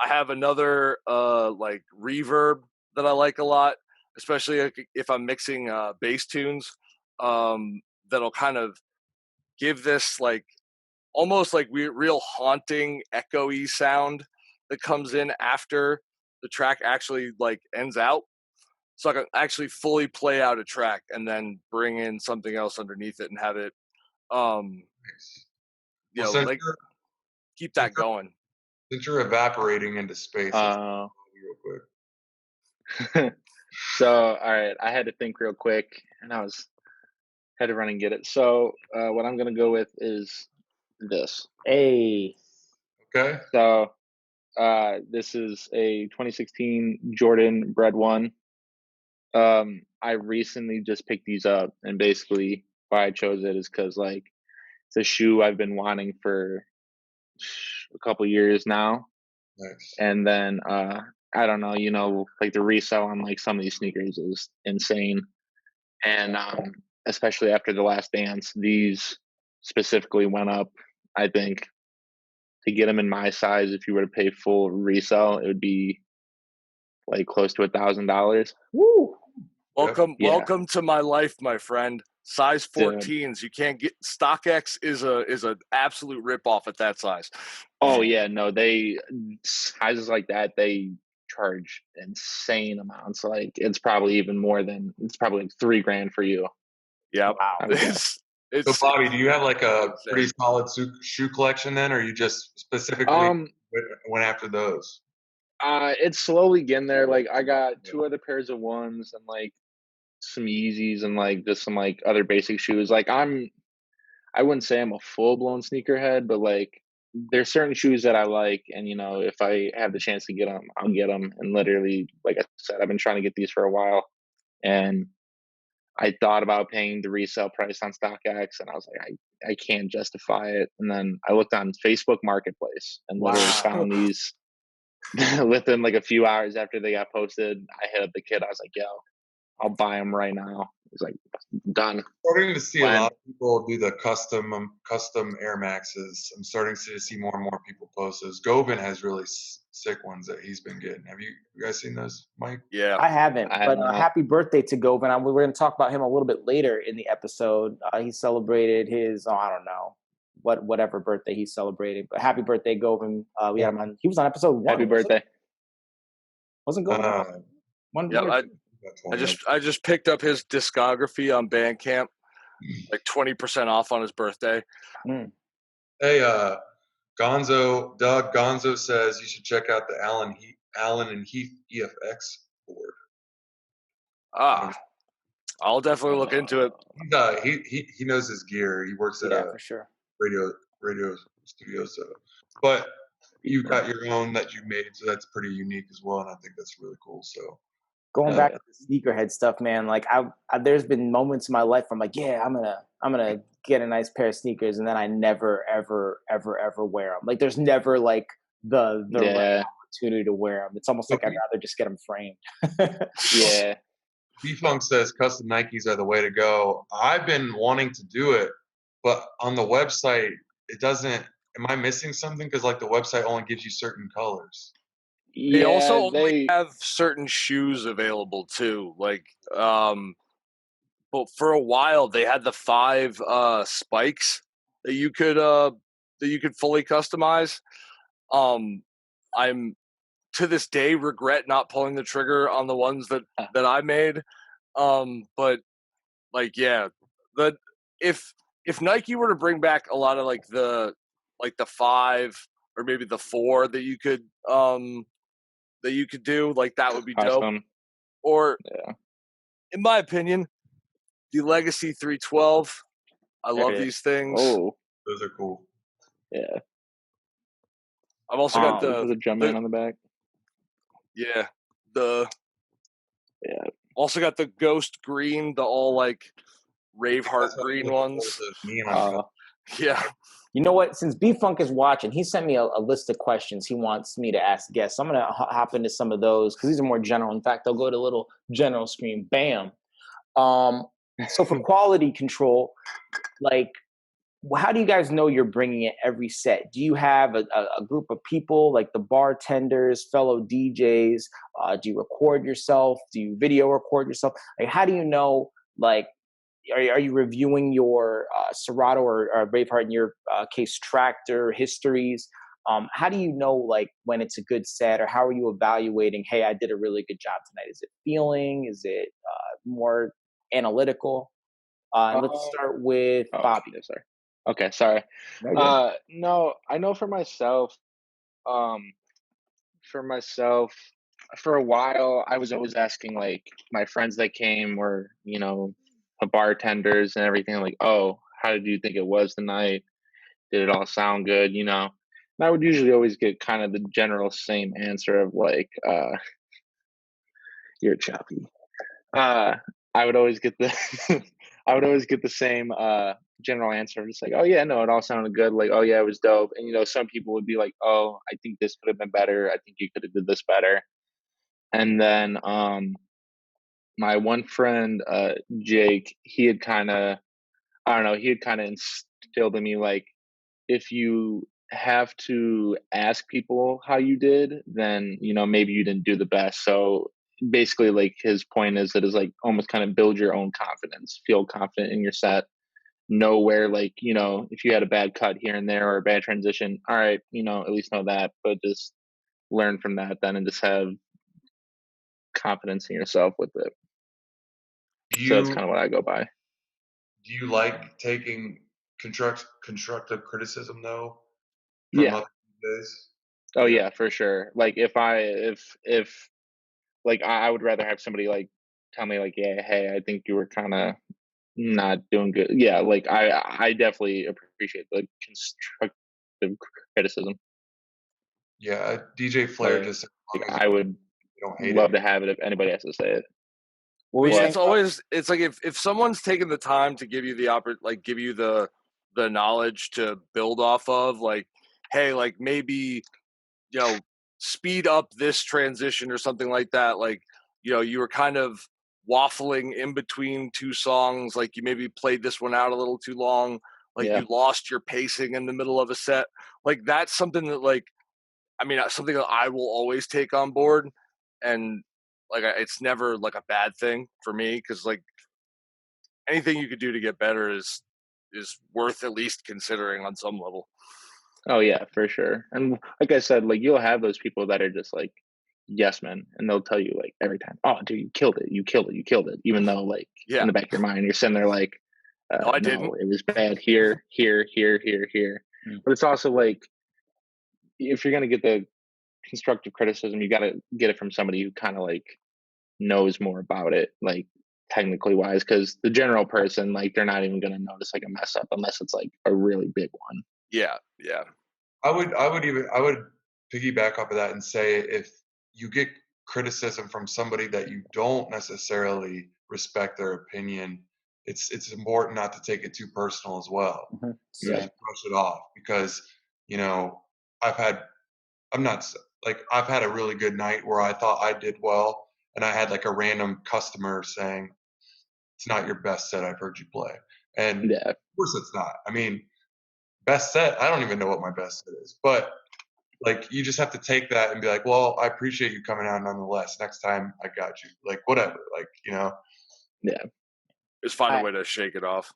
have another like reverb that I like a lot, especially if I'm mixing bass tunes. That'll kind of give this like almost like real haunting echoey sound that comes in after the track actually like ends out. So I can actually fully play out a track and then bring in something else underneath it and have it, you know, like keep that going. Since you're evaporating into space, real quick. So, all right, I had to think real quick, and had to run and get it. So, what I'm gonna go with is this. Hey. Okay. So, this is a 2016 Jordan Bread 1. I recently just picked these up, and basically why I chose it is because like it's a shoe I've been wanting for a couple years now. Nice. And then I don't know, you know, like the resale on like some of these sneakers is insane, and especially after The Last Dance, these specifically went up. I think to get them in my size, if you were to pay full resale, it would be like close to $1,000. Woo! Welcome to my life, my friend. Size 14s, you can't get. StockX is a absolute ripoff at that size. Oh yeah, no, they sizes like that they charge insane amounts. Like it's probably even more than it's probably like $3,000 for you. Yeah, wow. So, It's Bobby, do you have like a insane. pretty solid shoe collection then, or you just specifically went after those? It's slowly getting there. Like I got 2 other pairs of ones and like some Yeezys and like just some like other basic shoes. Like I wouldn't say I'm a full blown sneakerhead, but like there's certain shoes that I like, and you know, if I have the chance to get them, I'll get them. And literally, like I said, I've been trying to get these for a while, and I thought about paying the resale price on StockX, and I was like, I can't justify it. And then I looked on Facebook Marketplace and literally found these within like a few hours after they got posted. I hit up the kid. I was like, yo, I'll buy them right now. He's like, done. Starting to see a lot of people do the custom Air Maxes. I'm starting to see more and more people post those. Govin has really sick ones that he's been getting. Have you guys seen those, Mike? Yeah, I haven't. But happy birthday to Govin. We're going to talk about him a little bit later in the episode. He celebrated his I don't know whatever birthday he celebrated. But happy birthday, Govin. We had him on. He was on episode 1. Happy birthday. Wasn't Govin? Yeah, I just picked up his discography on Bandcamp, like 20% off on his birthday. Hey, Doug Gonzo says you should check out the Allen and Heath EFX board. I'll definitely look into it. He knows his gear. He works at for sure radio studio. So, but you got your own that you made, so that's pretty unique as well, and I think that's really cool. So. Going back to the sneakerhead stuff, man, like I there's been moments in my life where I'm like, yeah, I'm gonna get a nice pair of sneakers, and then I never ever wear them. Like there's never like the right opportunity to wear them. It's almost like I'd rather just get them framed. Yeah. B-Funk says custom Nikes are the way to go. I've been wanting to do it, but on the website it doesn't. Am I missing something? Because like the website only gives you certain colors. They also only have certain shoes available too. Like, but for a while they had the 5 spikes that you could fully customize. I'm to this day regret not pulling the trigger on the ones that I made. But like, yeah, if Nike were to bring back a lot of like the 5 or maybe the 4 that you could do, like that would be dope. Or in my opinion, the Legacy 312. I love these things. Oh, those are cool. Yeah. I've also got the Jumpman on the back. Yeah. Also got the Ghost Green, the all like Raveheart green ones. Yeah. You know what? Since B-Funk is watching, he sent me a list of questions he wants me to ask guests. I'm going to hop into some of those because these are more general. In fact, I'll go to a little general screen. Bam. So for quality control, like, how do you guys know you're bringing it every set? Do you have a group of people, like the bartenders, fellow DJs? Do you record yourself? Do you video record yourself? Like, how do you know, like, are you reviewing your Serato or Raveheart, in your case, Tractor histories? How do you know, like, when it's a good set, or how are you evaluating, hey, I did a really good job tonight? Is it feeling? Is it more analytical? Let's start with Bobby. Sorry. Okay, sorry. No, I know for myself, for a while, I was always asking, like, my friends that came were, you know, the bartenders and everything, like, oh, how did you think it was tonight? Did it all sound good? You know, and I would usually always get kind of the general same answer of like, you're choppy. I would always get the same general answer, just like, oh yeah, no, it all sounded good. Like, oh yeah, it was dope. And you know, some people would be like, oh, I think this could have been better. I think you could have did this better. And then my one friend, Jake, he had kind of instilled in me, like, if you have to ask people how you did, then, you know, maybe you didn't do the best. So basically, like, his point is that is like almost kind of build your own confidence, feel confident in your set, know where, like, you know, if you had a bad cut here and there or a bad transition, all right, you know, at least know that, but just learn from that then and just have confidence in yourself with it. So that's kind of what I go by. do you like taking constructive criticism though from Yeah. other DJs? Oh yeah, for sure. Like if like I would rather have somebody like tell me like, yeah, hey, I think you were kind of not doing good. Yeah, like I definitely appreciate the constructive criticism. Yeah, DJ Flair Like just said, as long as I would you don't hate love it. to have it if anybody has to say it. What I were mean, you it's saying? always it's like if someone's taken the time to give you the like give you the knowledge to build off of, like, hey, like maybe, you know, speed up this transition or something like that. Like, you know, you were kind of waffling in between two songs, like you maybe played this one out a little too long, like Yeah. you lost your pacing in the middle of a set. Like that's something that, like, I mean, something that I will always take on board, and like it's never like a bad thing for me, because like anything you could do to get better is worth at least considering on some level. Oh yeah, for sure. And like I said, like you'll have those people that are just like yes men, and they'll tell you like every time, oh dude, you killed it, you killed it, you killed it, even though like Yeah. in the back of your mind you're sitting there like No, I no, didn't. it was bad here, here, here, here, here. But it's also like if you're gonna get the constructive criticism, you gotta get it from somebody who kind of like knows more about it, like technically wise, because the general person, like they're not even gonna notice like a mess up unless it's like a really big one. Yeah. I would piggyback off of that and say if you get criticism from somebody that you don't necessarily respect their opinion, it's important not to take it too personal as well. Mm-hmm. You just brush it off because, you know, I've had I'm not like I've had a really good night where I thought I did well and I had like a random customer saying it's not your best set I've heard you play. And Yeah. of course it's not. I mean, best set, I don't even know what my best set is. But like you just have to take that and be like, well, I appreciate you coming out nonetheless. Next time I got you. Like whatever. Like, you know. Yeah. Just find a way to shake it off.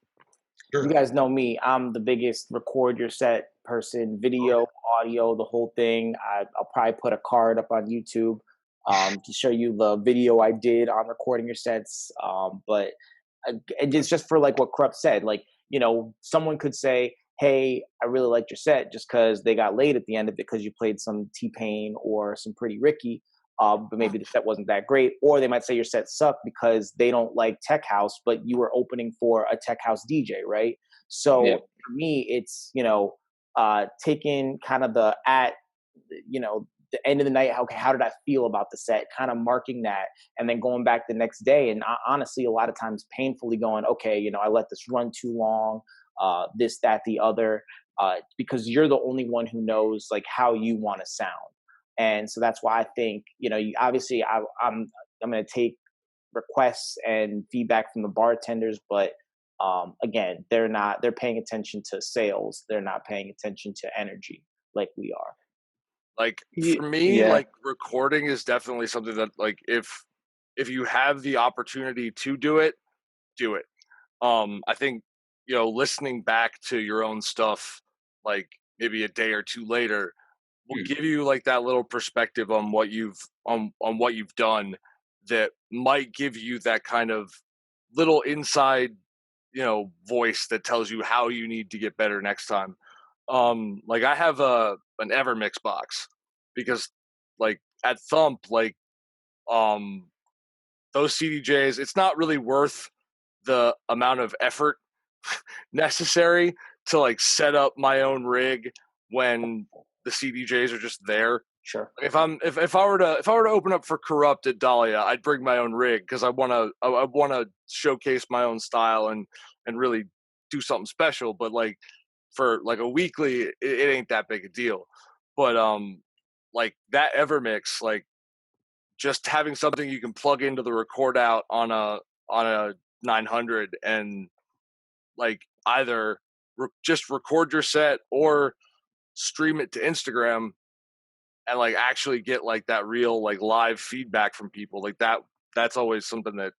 You guys know me. I'm the biggest record your set person, video, audio, the whole thing. I'll probably put a card up on YouTube to show you the video I did on recording your sets. But it's just for like what Krupp said. Like, you know, someone could say, hey, I really liked your set just because they got laid at the end of it because you played some T-Pain or some Pretty Ricky. But maybe the set wasn't that great. Or they might say your set sucked because they don't like tech house, but you were opening for a tech house DJ, right? So for me, it's, you know, taking kind of the end of the night, how did I feel about the set, kind of marking that, and then going back the next day. And honestly, a lot of times painfully going, okay, you know, I let this run too long, this, that, the other, because you're the only one who knows like how you want to sound. And so that's why I think, you know, obviously I'm going to take requests and feedback from the bartenders, but again, they're paying attention to sales. They're not paying attention to energy like we are. Like for me, like recording is definitely something that like if you have the opportunity to do it, do it. I think, you know, listening back to your own stuff like maybe a day or two later will give you like that little perspective on what you've on what you've done that might give you that kind of little inside, you know, voice that tells you how you need to get better next time. Like I have an Evermix box because like at Thump, like those CDJs, it's not really worth the amount of effort necessary to like set up my own rig when the CDJs are just there. Sure. If I were to open up for Corrupt at Dahlia, I'd bring my own rig because I wanna showcase my own style and really do something special. But like for like a weekly, it ain't that big a deal. But like that Evermix, like just having something you can plug into the record out on a 900 and like either just record your set or stream it to Instagram and like actually get like that real like live feedback from people, like that's always something that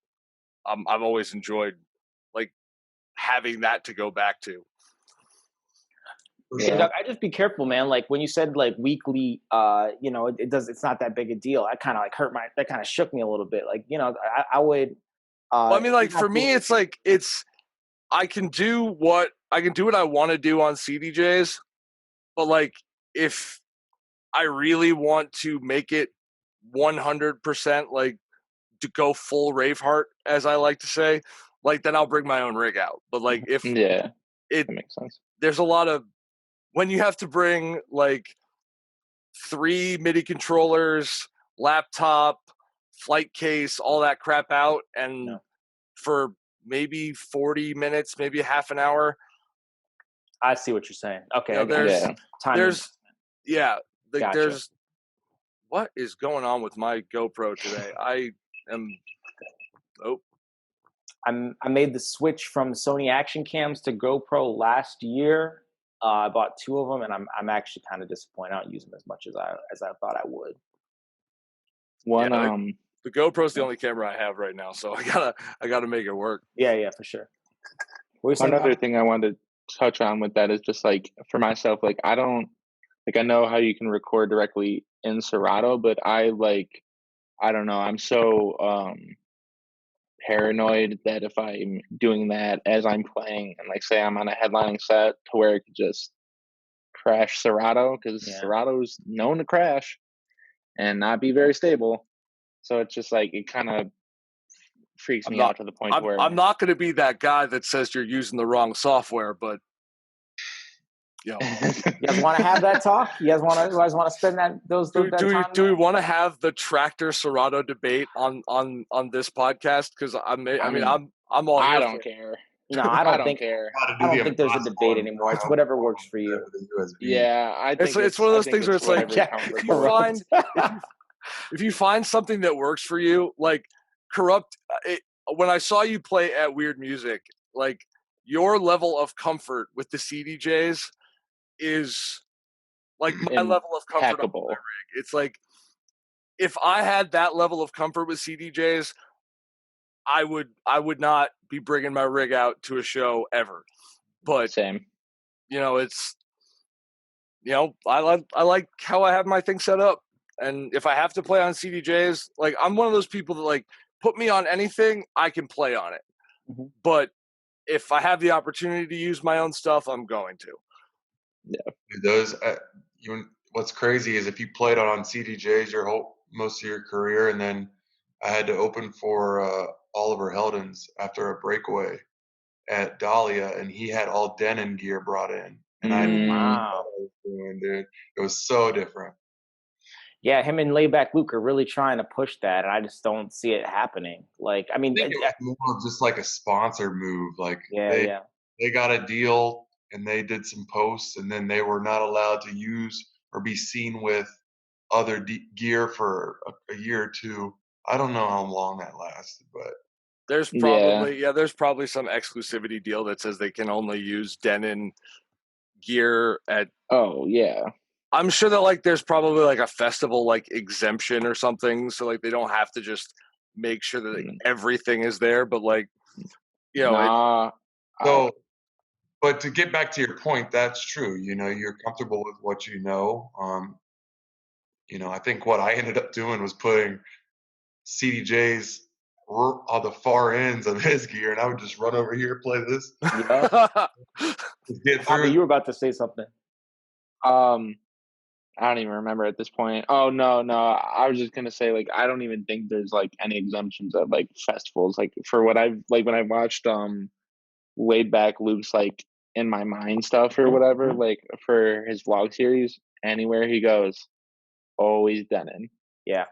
I've always enjoyed, like having that to go back to. Yeah, Doug, I just be careful, man. Like when you said like weekly, you know, it's not that big a deal. I kind of like that kind of shook me a little bit. Like, you know, I would. Well, I mean, like for me, it's like I can do what I want to do on CDJs, but like if I really want to make it 100% like to go full Raveheart, as I like to say, like then I'll bring my own rig out. But like if Yeah, it that makes sense. there's a lot of when you have to bring like 3 MIDI controllers, laptop, flight case, all that crap out, and for maybe 40 minutes, maybe half an hour. I see what you're saying. Okay, You know, there's Gotcha. there's what is going on with my GoPro today? I made the switch from Sony action cams to GoPro last year. I bought 2 of them, and I'm actually kind of disappointed. I don't use them as much as I thought I would. The GoPro's the only camera I have right now, so I gotta make it work. Yeah, for sure. Another thing I wanted to touch on with that is just like for myself, like I don't like I know how you can record directly in Serato, but I don't know. I'm so paranoid that if I'm doing that as I'm playing and like say I'm on a headlining set to where it could just crash Serato, because Serato's known to crash and not be very stable. So it's just like it kind of freaks me out to the point where I'm not going to be that guy that says you're using the wrong software, but you guys want to have that talk? You guys want to spend that time? Do we want to have the tractor Serato debate on this podcast? Because I'm all. I don't care. No, I don't care. I don't think there's a debate anymore. It's whatever works for you. Yeah, I think it's one of those things where it's like if you find something that works for you, like Corrupt. When I saw you play at Weird Music, like your level of comfort with the CDJs is like my level of comfort on my rig. It's like if I had that level of comfort with CDJs, I would not be bringing my rig out to a show ever. But same, it's I like how I have my thing set up, and if I have to play on CDJs, like I'm one of those people that like put me on anything, I can play on it. Mm-hmm. But if I have the opportunity to use my own stuff, I'm going to. Yeah. What's crazy is if you played on CDJs most of your career, and then I had to open for Oliver Heldens after a breakaway at Dahlia, and he had all Denon gear brought in, and I didn't know what I was doing, dude. It was so different. Yeah, him and Layback Luke are really trying to push that, and I just don't see it happening. Like, I mean, I think it was more just like a sponsor move. Like, they got a deal, and they did some posts, and then they were not allowed to use or be seen with other gear for a year or two. I don't know how long that lasted, but there's probably some exclusivity deal that says they can only use Denon gear at. Oh yeah. I'm sure that like there's probably like a festival like exemption or something, so like they don't have to just make sure that like, everything is there. But like, but to get back to your point, that's true. You're comfortable with what you know. I think what I ended up doing was putting CDJs on the far ends of his gear, and I would just run over here, play this. Get through. You were about to say something. I don't even remember at this point. Oh no. I was just gonna say like I don't even think there's like any exemptions at like festivals. Like for what I've like when I watched Laid Back Luke's like In My Mind stuff or whatever, like for his vlog series, anywhere he goes, always Denon. Yeah.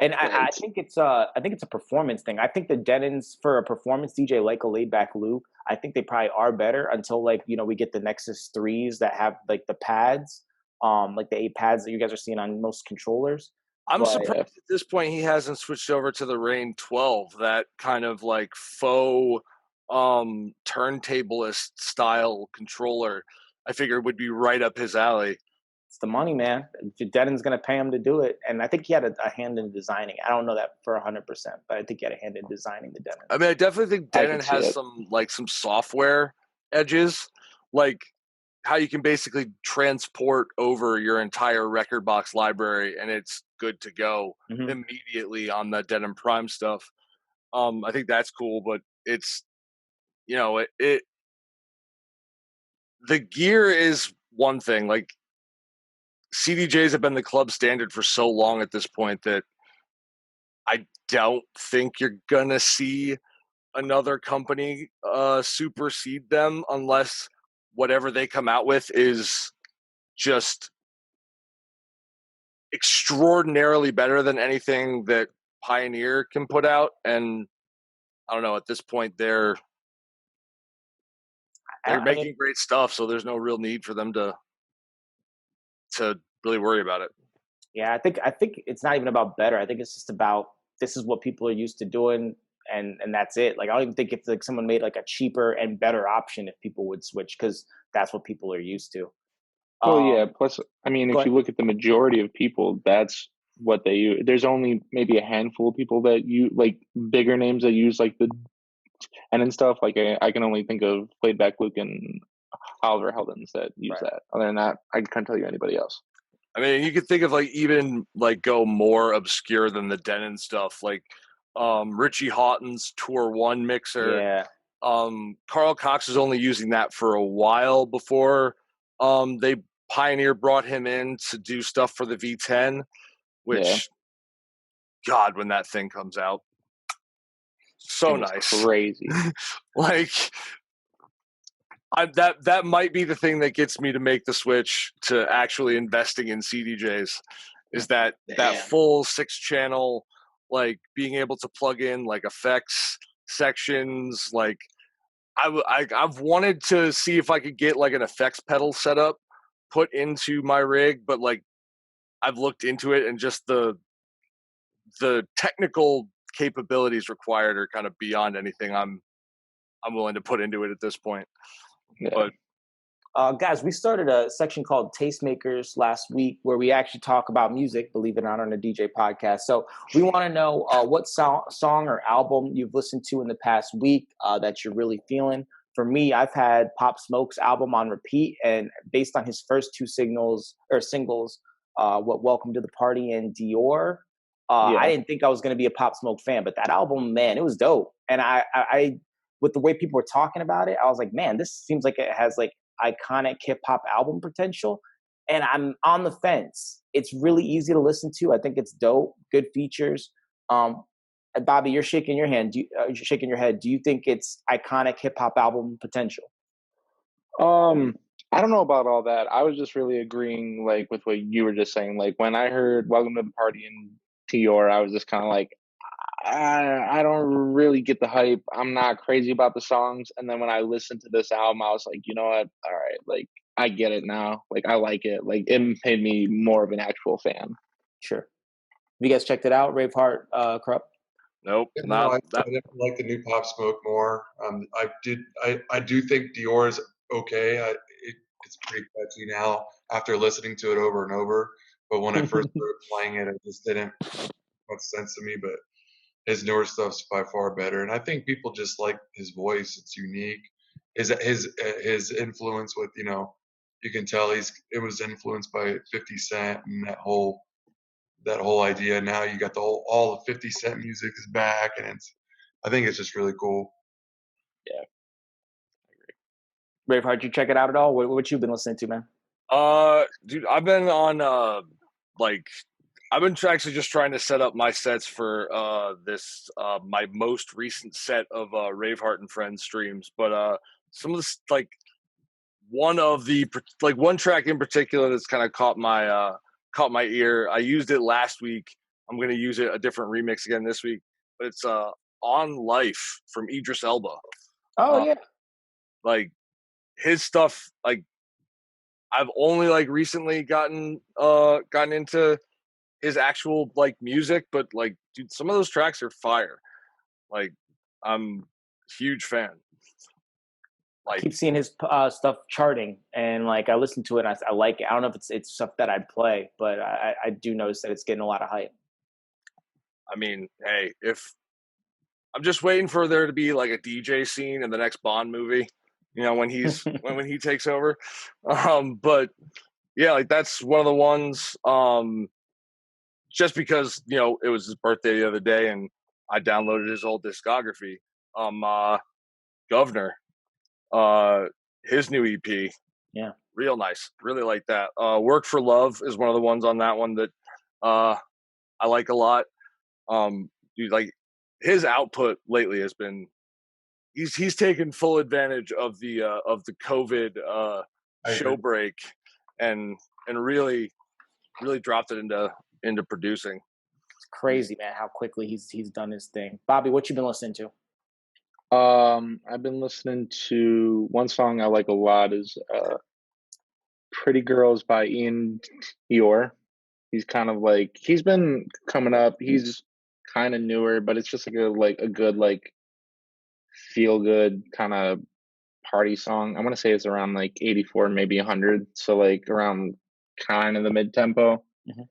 And I think it's a performance thing. I think the Denons for a performance DJ like a Laid Back Luke, I think they probably are better until like we get the Nexus 3s that have like the pads. Like the 8 pads that you guys are seeing on most controllers. I'm surprised at this point he hasn't switched over to the Rain 12, that kind of like faux turntablist style controller. I figured would be right up his alley. It's the money, man. Denon's going to pay him to do it. And I think he had a hand in designing. I don't know that for 100%, but I think he had a hand in designing the Denon. I mean, I definitely think Denon has some software edges, like how you can basically transport over your entire record box library and it's good to go immediately on the Denon Prime stuff. I think that's cool, but it's the gear is one thing. Like CDJs have been the club standard for so long at this point that I don't think you're gonna see another company supersede them unless whatever they come out with is just extraordinarily better than anything that Pioneer can put out. And I don't know, at this point they're making great stuff, so there's no real need for them to really worry about it. Yeah, I think it's not even about better. I think it's just about this is what people are used to doing, and that's it. Like I don't even think if like someone made like a cheaper and better option, if people would switch, because that's what people are used to. Well, yeah. Plus, I mean, if you look at the majority of people, that's what they use. There's only maybe a handful of people that use like bigger names that use like the and stuff. Like I can only think of Playback Luke and Oliver Heldens that use that. Other than that, I can't tell you anybody else. I mean, you could think of like even like go more obscure than the Denon stuff, like Richie Houghton's Tour 1 mixer. Yeah. Carl Cox was only using that for a while before they Pioneer brought him in to do stuff for the V10, which God, when that thing comes out, so nice, crazy. Like that might be the thing that gets me to make the switch to actually investing in CDJs, is that full 6-channel, like being able to plug in like effects sections. Like I've wanted to see if I could get like an effects pedal setup put into my rig, but like I've looked into it and just the technical capabilities required are kind of beyond anything I'm willing to put into it at this point. Yeah. But guys, we started a section called Tastemakers last week where we actually talk about music, believe it or not, on a DJ podcast. So we want to know what song or album you've listened to in the past week that you're really feeling. For me, I've had Pop Smoke's album on repeat, and based on his first two singles, what Welcome to the Party and Dior, I didn't think I was going to be a Pop Smoke fan, but that album, man, it was dope. And I with the way people were talking about it, I was like, man, this seems like it has like iconic hip hop album potential. And I'm on the fence. It's really easy to listen to. I think it's dope, good features. Bobby, you're shaking your hand. You're shaking your head. Do you think it's iconic hip hop album potential? I don't know about all that. I was just really agreeing like with what you were just saying. Like when I heard Welcome to the Party and Dior, I was just kind of like, I don't really get the hype. I'm not crazy about the songs. And then when I listened to this album, I was like, you know what? All right, like I get it now. Like I like it. Like it made me more of an actual fan. Sure. Have you guys checked it out, Raveheart, Krupp? Nope. I definitely like the new Pop Smoke more. I do think Dior's okay. It's pretty catchy now after listening to it over and over. But when I first started playing it, it just didn't make much sense to me. But his newer stuff's by far better, and I think people just like his voice. It's unique. His influence with you can tell it was influenced by 50 Cent and that whole idea. Now you got all the 50 Cent music is back, and I think it's just really cool. Yeah, I agree. Raveheart, you check it out at all? What you been listening to, man? Dude, I've been on I've been actually just trying to set up my sets for this my most recent set of Raveheart and Friends streams. But some of this one track in particular that's kind of caught my ear. I used it last week. I'm gonna use a different remix again this week. But it's On Life from Idris Elba. Oh yeah. Like his stuff, like I've only like recently gotten into his actual like music, but like dude, some of those tracks are fire. Like I'm a huge fan. Like, I keep seeing his stuff charting, and like I listen to it and I like it. I don't know if it's stuff that I'd play, but I do notice that it's getting a lot of hype. I mean, hey, if I'm just waiting for there to be like a DJ scene in the next Bond movie, when he's when he takes over. But yeah, like that's one of the ones. Just because it was his birthday the other day, and I downloaded his old discography. Governor, his new EP Yeah. Real nice. Really like that. Work for Love is one of the ones on that one that I like a lot. Dude, like his output lately has been he's taken full advantage of the COVID show break and really dropped it into producing. It's crazy, man, how quickly he's done his thing. Bobby, what you been listening to? I've been listening to one song I like a lot is Pretty Girls by Ian Dior. He's kind of like he's been coming up. He's kind of newer, but it's just like a good like feel good kind of party song. I want to say it's around like 84, maybe 100. So like around kind of the mid tempo. Mm-hmm.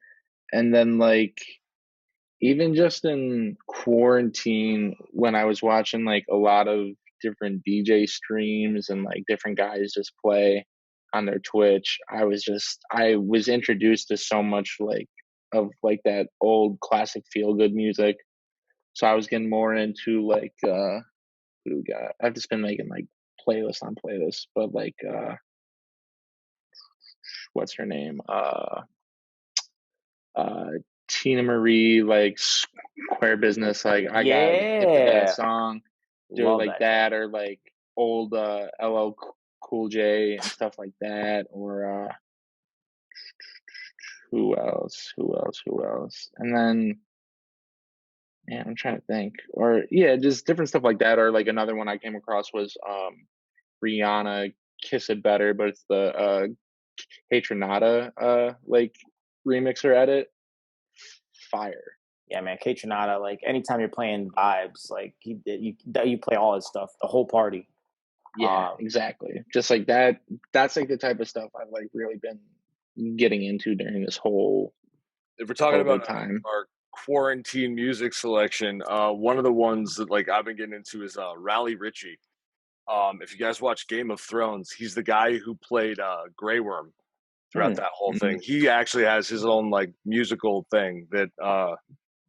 And then like even just in quarantine when I was watching like a lot of different DJ streams and like different guys just play on their Twitch, I was introduced to so much like of like that old classic feel good music. So I was getting more into like who do we got? I've just been making like playlist on playlist, but like what's her name? Tina Marie, like Square Business, like I got hip to that song, do Love like that, or like old LL Cool J and stuff like that, or who else? And then man, I'm trying to think. Or yeah, just different stuff like that. Or like another one I came across was Rihanna Kiss It Better, but it's the Hey Tronada like remix or edit. Fire. Yeah, man, K Tronada, like anytime you're playing vibes, like you play all his stuff, the whole party. Yeah, exactly. Just like that. That's like the type of stuff I've like really been getting into during this whole. If we're talking COVID about time, our quarantine music selection, one of the ones that like I've been getting into is Raleigh Ritchie. If you guys watch Game of Thrones, he's the guy who played Grey Worm throughout that whole thing. He actually has his own like musical thing that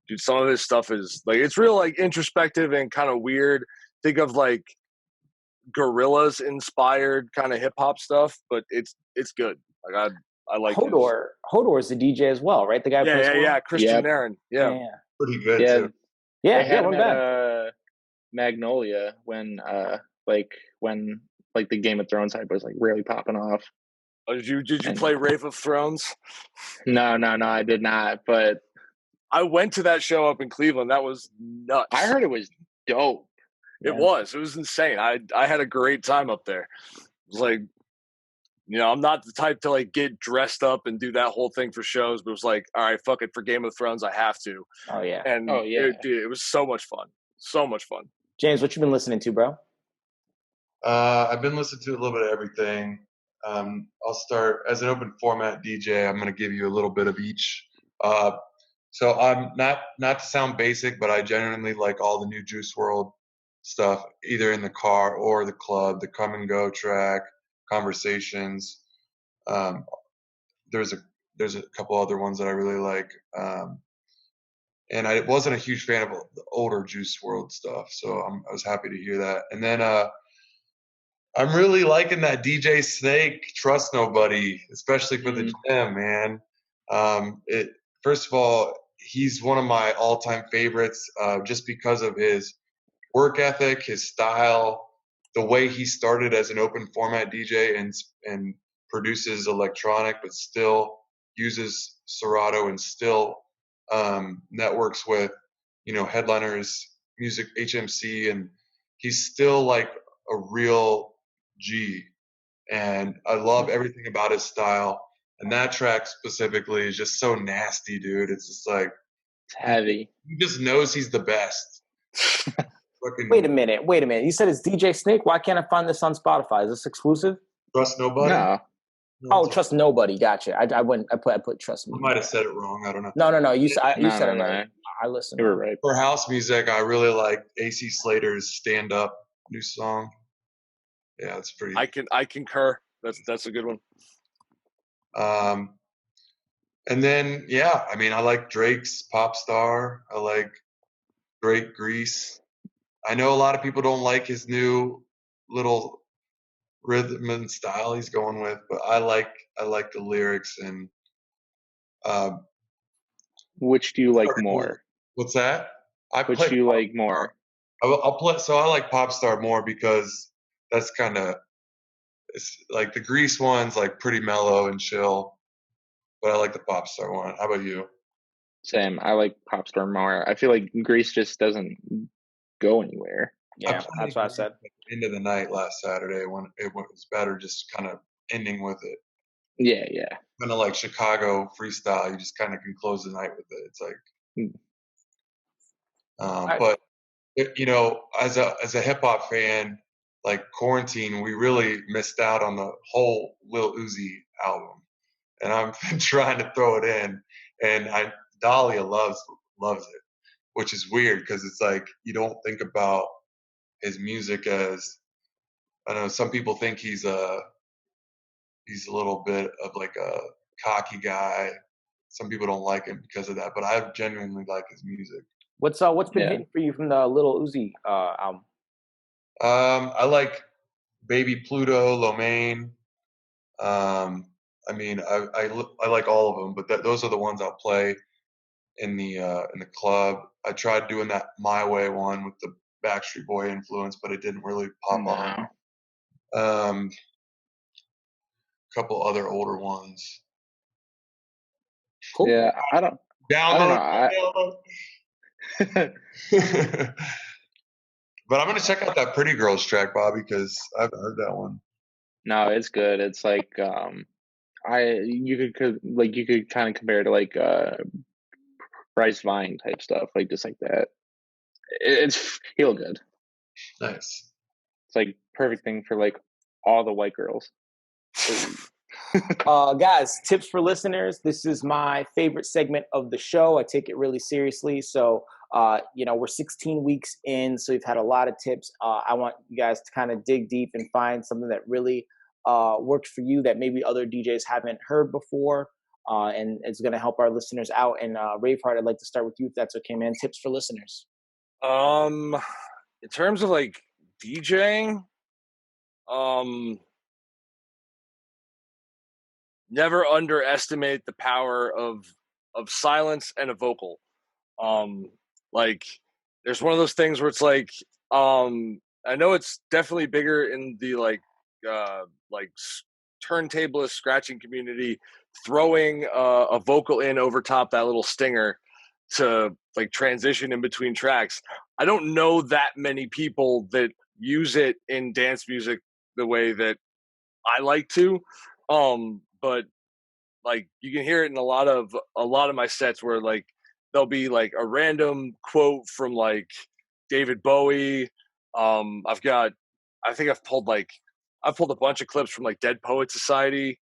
dude, some of his stuff is like it's real like introspective and kind of weird. Think of like Gorillaz inspired kind of hip hop stuff, but it's good. Like I like Hodor. Hodor is the DJ as well, right? The guy who plays yeah, Christian Nairn. Yeah. Pretty good too. Yeah, they had him bad. at Magnolia when the Game of Thrones hype was like really popping off. Oh, did you play Rave of Thrones? No, I did not. But I went to that show up in Cleveland. That was nuts. I heard it was dope. It was insane. I had a great time up there. It was like, you know, I'm not the type to like get dressed up and do that whole thing for shows, but it was like, all right, fuck it, for Game of Thrones, I have to. Oh yeah. And it was so much fun. So much fun. James, what you been listening to, bro? I've been listening to a little bit of everything. I'll start as an open format DJ. I'm going to give you a little bit of each. So I'm not to sound basic, but I genuinely like all the new Juice WRLD stuff, either in the car or the club, the come and go track, conversations. There's a couple other ones that I really like. And I wasn't a huge fan of the older Juice WRLD stuff, so I was happy to hear that. And then I'm really liking that DJ Snake Trust Nobody, especially for the gym, man. First of all, he's one of my all-time favorites just because of his work ethic, his style, the way he started as an open format DJ and produces electronic, but still uses Serato and still networks with, you know, headliners, music, HMC, and he's still like a real G. And I love everything about his style. And that track specifically is just so nasty, dude. It's just like it's heavy. He just knows he's the best. Wait a minute. You said it's DJ Snake. Why can't I find this on Spotify? Is this exclusive? Trust Nobody? No. Oh, Trust Nobody. Gotcha. I put Trust Me. I might have said it wrong. I don't know. No. You said it right. I listened. You were right. For house music, I really like AC Slater's Stand Up new song. Yeah, it's pretty. I concur. That's a good one. And then I mean, I like Drake's Pop Star. I like Drake Grease. I know a lot of people don't like his new little rhythm and style he's going with, but I like the lyrics and Which do you like more? What's that? Which do you like more? I'll play. So I like Popstar more because that's kind of, it's like the Grease one's like pretty mellow and chill, but I like the Popstar one. How about you? Same. I like Popstar more. I feel like Grease just doesn't go anywhere. Yeah, that's what I said. Into the night last Saturday when it was better just kind of ending with it. Yeah. Kind of like Chicago freestyle. You just kind of can close the night with it. It's like, but you know, as a hip hop fan, like quarantine, we really missed out on the whole Lil Uzi album, and I've been trying to throw it in, and Dahlia loves it, which is weird because it's like you don't think about his music as, I know some people think he's a little bit of like a cocky guy. Some people don't like him because of that, but I genuinely like his music. What's been hitting for you from the Lil Uzi album? I like Baby Pluto, Lomain. I mean, I like all of them, but those are the ones I'll play in the club. I tried doing that My Way one with the Backstreet Boy influence, but it didn't really pop on. Couple other older ones. Cool. Yeah, I don't know. But I'm gonna check out that Pretty Girls track, Bobby, because I haven't heard that one. No, it's good. It's like you could kind of compare it to like Bryce Vine type stuff, like just like that. It's feel good. Nice. It's like perfect thing for like all the white girls. Guys, tips for listeners. This is my favorite segment of the show. I take it really seriously. So, we're 16 weeks in, so we've had a lot of tips. I want you guys to kind of dig deep and find something that really works for you that maybe other DJs haven't heard before, and it's going to help our listeners out. And Raveheart, I'd like to start with you, if that's okay, man. Tips for listeners. In terms of like DJing, never underestimate the power of silence and a vocal. Like there's one of those things where it's like, I know it's definitely bigger in the like turntablist scratching community, throwing a vocal in over top that little stinger to like transition in between tracks. I don't know that many people that use it in dance music the way that I like to. But like you can hear it in a lot of my sets where like there'll be like a random quote from like David Bowie. I've pulled a bunch of clips from like Dead Poet Society.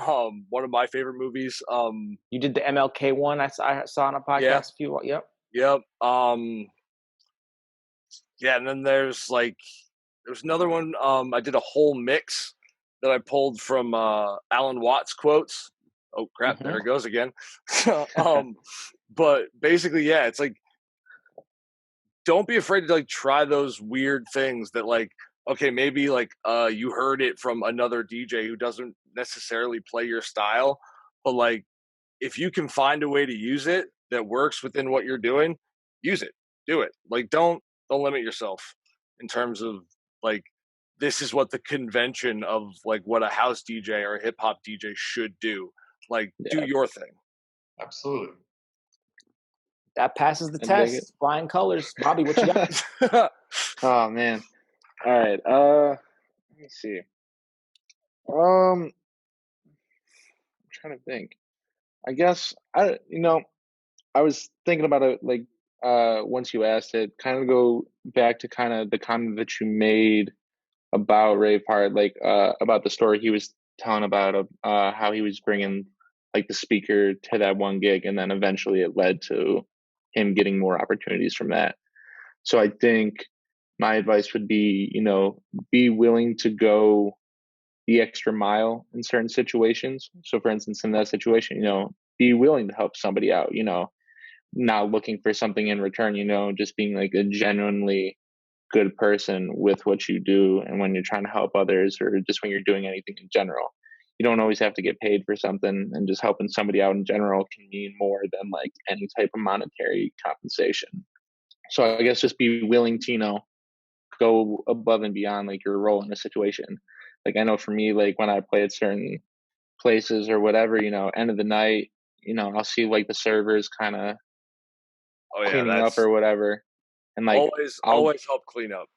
One of my favorite movies. You did the MLK one I saw on a podcast. Yep. Yeah, and then there's another one. I did a whole mix that I pulled from Alan Watts quotes. Oh crap! There it goes again. But basically, yeah, it's like don't be afraid to like try those weird things that like, okay, maybe like you heard it from another DJ who doesn't necessarily play your style, but like if you can find a way to use it that works within what you're doing, use it. Do it. Like don't limit yourself in terms of like this is what the convention of like what a house DJ or a hip hop DJ should do. Like do your thing. Absolutely. That passes the test. Flying colors. Bobby, what you got? Oh man. All right. Let me see. I'm trying to think. I guess I was thinking about it like once you asked it, kind of go back to kind of the comment that you made about Raveheart, like about the story he was telling about how he was bringing like the speaker to that one gig, and then eventually it led to him getting more opportunities from that. So I think my advice would be, be willing to go the extra mile in certain situations. So for instance, in that situation, be willing to help somebody out, not looking for something in return, just being like a genuinely good person with what you do, and when you're trying to help others, or just when you're doing anything in general. You don't always have to get paid for something, and just helping somebody out in general can mean more than like any type of monetary compensation. So I guess just be willing to, go above and beyond like your role in a situation. Like I know for me, like when I play at certain places or whatever, end of the night, I'll see like the servers kind of cleaning up or whatever. And like always help clean up.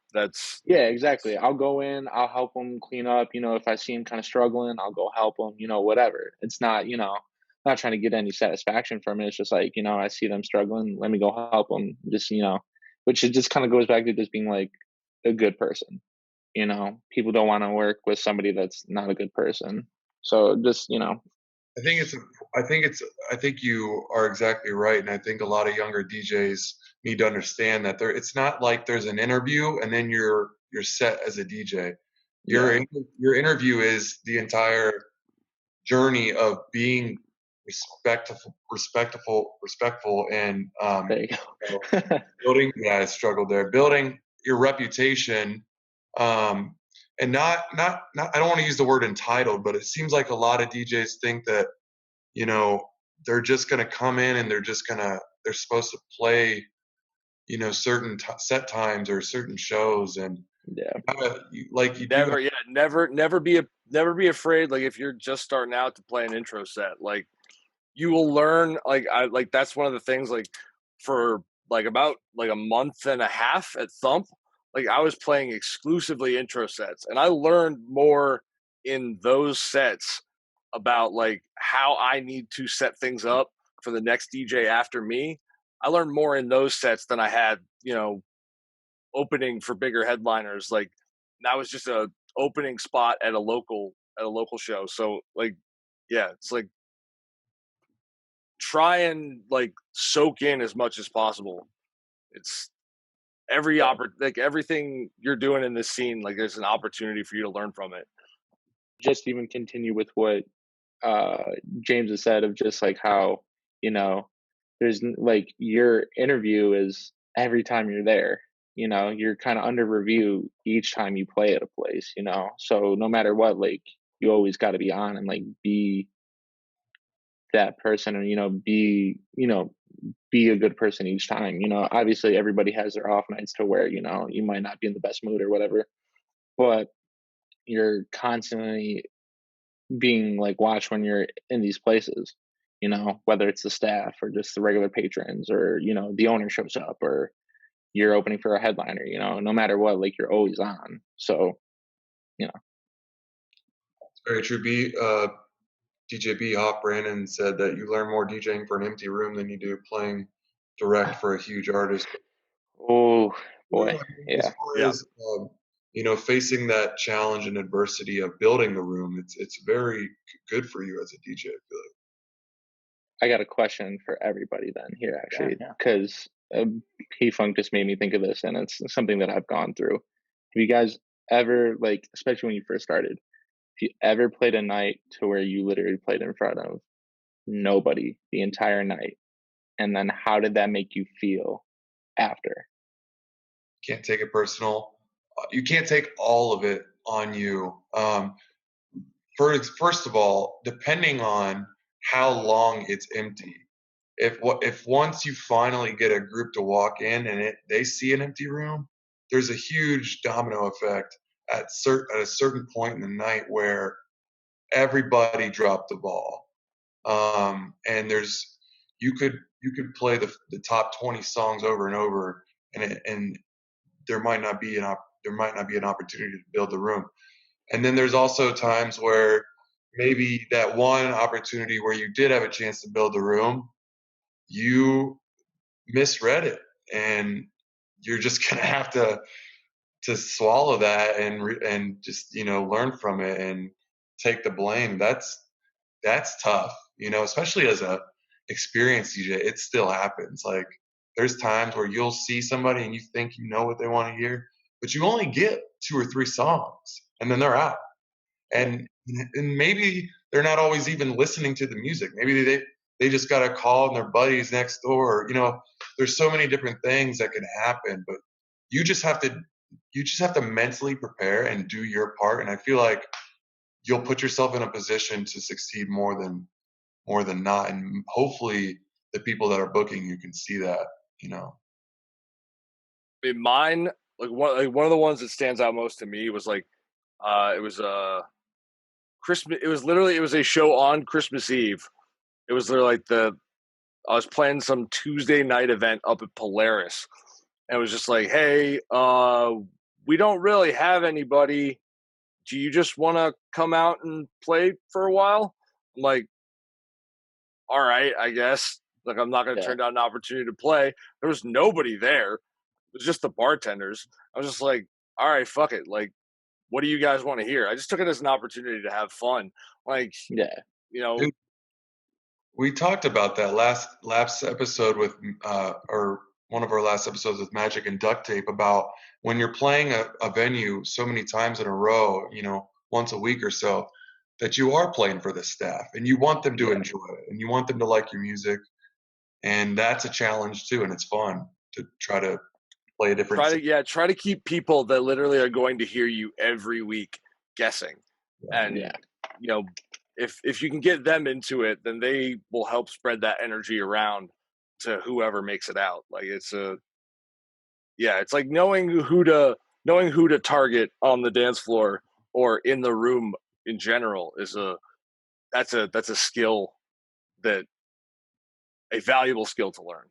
Yeah, exactly. I'll go in, I'll help them clean up. If I see them kind of struggling, I'll go help them, whatever. It's not, not trying to get any satisfaction from it. It's just like, I see them struggling, let me go help them. Just, which it just kind of goes back to just being like a good person. People don't want to work with somebody that's not a good person. So just, I think you are exactly right. And I think a lot of younger DJs need to understand that it's not like there's an interview and then you're set as a DJ. Your interview is the entire journey of being respectful and building. Yeah, I struggled there. Building your reputation, and not. I don't want to use the word entitled, but it seems like a lot of DJs think that they're just going to come in and they're supposed to play certain set times or certain shows, and never be afraid. Like if you're just starting out to play an intro set, like you will learn. Like that's one of the things. Like for like about like a month and a half at Thump, like I was playing exclusively intro sets, and I learned more in those sets about like how I need to set things up for the next DJ after me. I learned more in those sets than I had, opening for bigger headliners. Like that was just a opening spot at a local show. So like, yeah, it's like try and like soak in as much as possible. It's like everything you're doing in this scene, like there's an opportunity for you to learn from it. Just even continue with what James has said of just like how, there's like your interview is every time you're there, you're kind of under review each time you play at a place, so no matter what, like you always got to be on and like be that person, or, be a good person each time. Obviously everybody has their off nights to where, you might not be in the best mood or whatever, but you're constantly being like watched when you're in these places, whether it's the staff or just the regular patrons, or the owner shows up, or you're opening for a headliner, no matter what, like you're always on. So it's very true. DJ B Hop Brandon said that you learn more DJing for an empty room than you do playing direct for a huge artist. Oh boy. As far as facing that challenge and adversity of building the room, it's very good for you as a DJ, I feel like. I got a question for everybody then here, actually, because P-Funk just made me think of this, and it's something that I've gone through. Have you guys ever, like, especially when you first started, if you ever played a night to where you literally played in front of nobody the entire night, and then how did that make you feel after? Can't take it personal. You can't take all of it on you. First of all, depending on how long it's empty. If once you finally get a group to walk in and they see an empty room, there's a huge domino effect at a certain point in the night where everybody dropped the ball. And you could play the top 20 songs over and over, and there might not be an opportunity to build the room. And then there's also times where maybe that one opportunity where you did have a chance to build the room, you misread it, and you're just gonna have to swallow that and just learn from it and take the blame. That's tough, especially as a experienced DJ. It still happens. Like there's times where you'll see somebody and you think you know what they want to hear, but you only get 2 or 3 songs and then they're out. And maybe they're not always even listening to the music. Maybe they just got a call and their buddies next door. There's so many different things that can happen, but you just have to you just have to mentally prepare and do your part. And I feel like you'll put yourself in a position to succeed more than not. And hopefully the people that are booking you can see that, you know. In mine, one of the ones that stands out most to me was like, it was Christmas. It was a show on Christmas Eve. It was literally like I was playing some Tuesday night event up at Polaris, and it was just like, hey, we don't really have anybody. Do you just want to come out and play for a while? I'm like, all right, I guess. Like, I'm not going to turn down an opportunity to play. There was nobody there. It was just the bartenders. I was just like, all right, fuck it. Like, what do you guys want to hear? I just took it as an opportunity to have fun. Like, you know. Dude, we talked about that last episode with, or one of our last episodes with Magic and Duct Tape, about when you're playing a venue so many times in a row, you know, once a week or so, that you are playing for the staff and you want them to enjoy it and you want them to like your music. And that's a challenge too. And it's fun to try to play a different. Try to keep people that literally are going to hear you every week guessing. And, you know, if you can get them into it, then they will help spread that energy around to whoever makes it out. Like, it's like knowing who to target on the dance floor or in the room in general that's a skill, that a valuable skill to learn.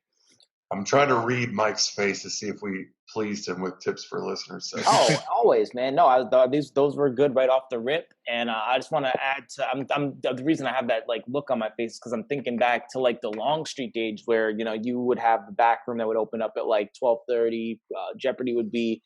I'm trying to read Mike's face to see if we pleased him with tips for listeners. Oh, always, man. No, those were good right off the rip, and I just want to add to. The reason I have that like look on my face is because I'm thinking back to like the Long Street days where, you know, you would have the back room that would open up at like 12:30. Jeopardy would be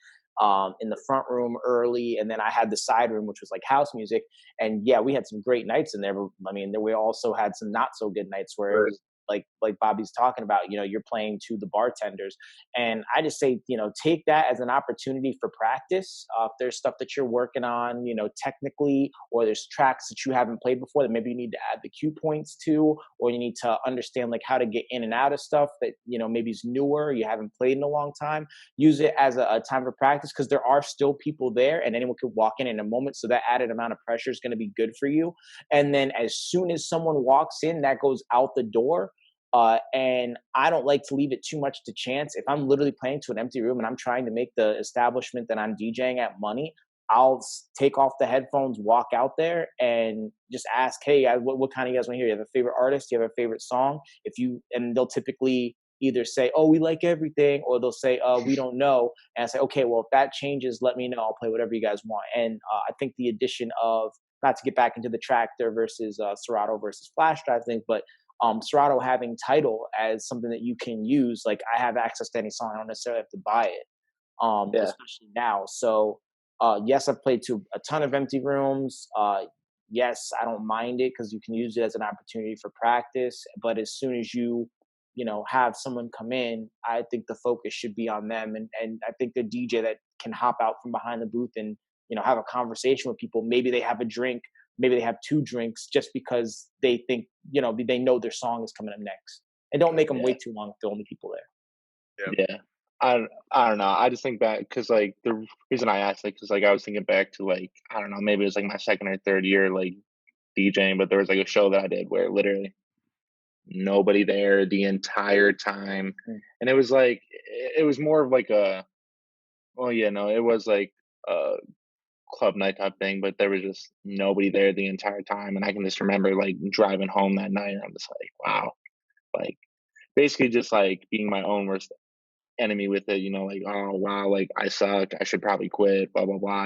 in the front room early, and then I had the side room, which was like house music. And yeah, we had some great nights in there. But I mean, we also had some not so good nights where it was like Bobby's talking about, you know, you're playing to the bartenders. And I just say, you know, take that as an opportunity for practice. If there's stuff that you're working on, you know, technically, or there's tracks that you haven't played before that maybe you need to add the cue points to, or you need to understand like how to get in and out of stuff that, you know, maybe is newer, you haven't played in a long time, use it as a time for practice, because there are still people there and anyone could walk in a moment. So that added amount of pressure is going to be good for you. And then as soon as someone walks in, that goes out the door. And I don't like to leave it too much to chance. If I'm literally playing to an empty room and I'm trying to make the establishment that I'm DJing at money, I'll take off the headphones, walk out there, and just ask, hey, what kind of you guys want to hear? You have a favorite artist? Do you have a favorite song? And they'll typically either say, oh, we like everything, or they'll say, we don't know. And I say, okay, well, if that changes, let me know. I'll play whatever you guys want. And I think the addition of, not to get back into the Tractor versus Serato versus flash drive thing, but Serato having Tidal as something that you can use, like I have access to any song. I don't necessarily have to buy it, especially now. So yes, I've played to a ton of empty rooms. Yes, I don't mind it because you can use it as an opportunity for practice. But as soon as you have someone come in, I think the focus should be on them. And I think the DJ that can hop out from behind the booth and, have a conversation with people, maybe they have a drink, maybe they have 2 drinks just because they think, they know their song is coming up next. And don't make them wait too long if they're only people there. Yeah. I don't know. I just think back because like the reason I asked, like, because like I was thinking back to like, I don't know, maybe it was like my second or third year like DJing, but there was like a show that I did where literally nobody there the entire time. And it was like, it was more of like it was like a club night type thing, but there was just nobody there the entire time. And I can just remember like driving home that night and I'm just like, wow, like basically just like being my own worst enemy with it, like, oh wow, like I suck, I should probably quit, blah blah blah,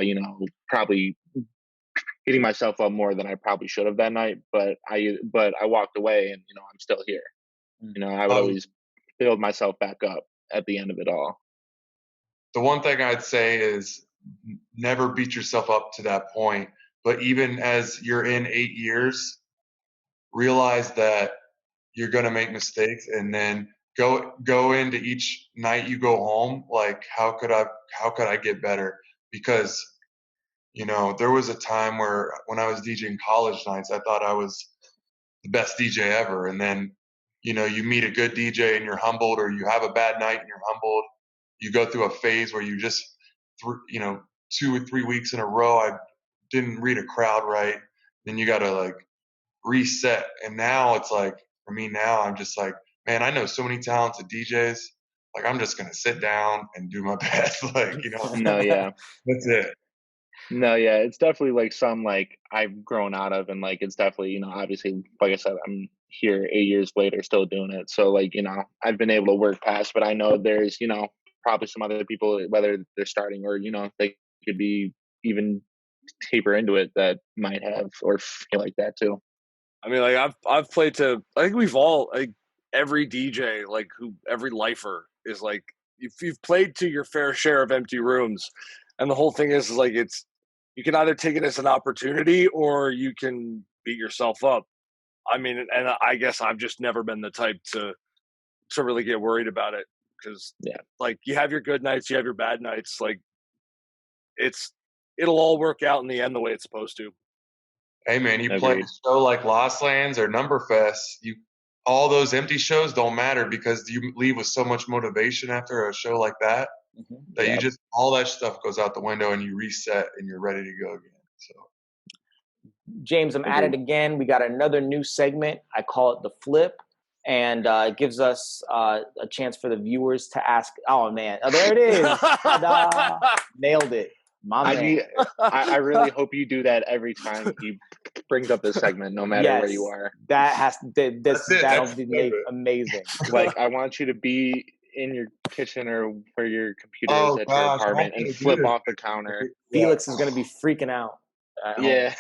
probably hitting myself up more than I probably should have that night, but I walked away and I'm still here. I would always build myself back up at the end of it all. The one thing I'd say is never beat yourself up to that point, but even as you're in 8 years, realize that you're going to make mistakes, and then go into each night you go home like, how could I get better? Because there was a time where when I was DJing college nights, I thought I was the best DJ ever, and then you meet a good DJ and you're humbled, or you have a bad night and you're humbled. You go through a phase where you just 3 or 3 weeks in a row, I didn't read a crowd right. Then you got to like reset. And now it's like, for me now, I'm just like, man, I know so many talented DJs. Like, I'm just going to sit down and do my best. Like, No, yeah. That's it. No, yeah, it's definitely like some like I've grown out of, and like it's definitely, obviously, like I said, I'm here 8 years later still doing it. So like, I've been able to work past, but I know there's, probably some other people, whether they're starting or, they could be even taper into it, that might have or feel like that too. I mean, like I've played to, I think we've all, like every DJ, like every lifer is like, if you've played to your fair share of empty rooms, and the whole thing is like, you can either take it as an opportunity or you can beat yourself up. I mean, and I guess I've just never been the type to really get worried about it, because like you have your good nights, you have your bad nights. Like it'll all work out in the end the way it's supposed to. Hey man, you play a show like Lost Lands or Numberfest, all those empty shows don't matter, because you leave with so much motivation after a show like that, that you just, all that stuff goes out the window and you reset and you're ready to go again. So James, I'm at it again. We got another new segment. I call it the flip, and it gives us a chance for the viewers to ask. Oh man, there it is! Nailed it. I really hope you do that every time he brings up this segment, no matter where you are. That'll be amazing. Like, I want you to be in your kitchen or where your computer is at your apartment and flip off the counter. Felix is going to be freaking out. Yeah.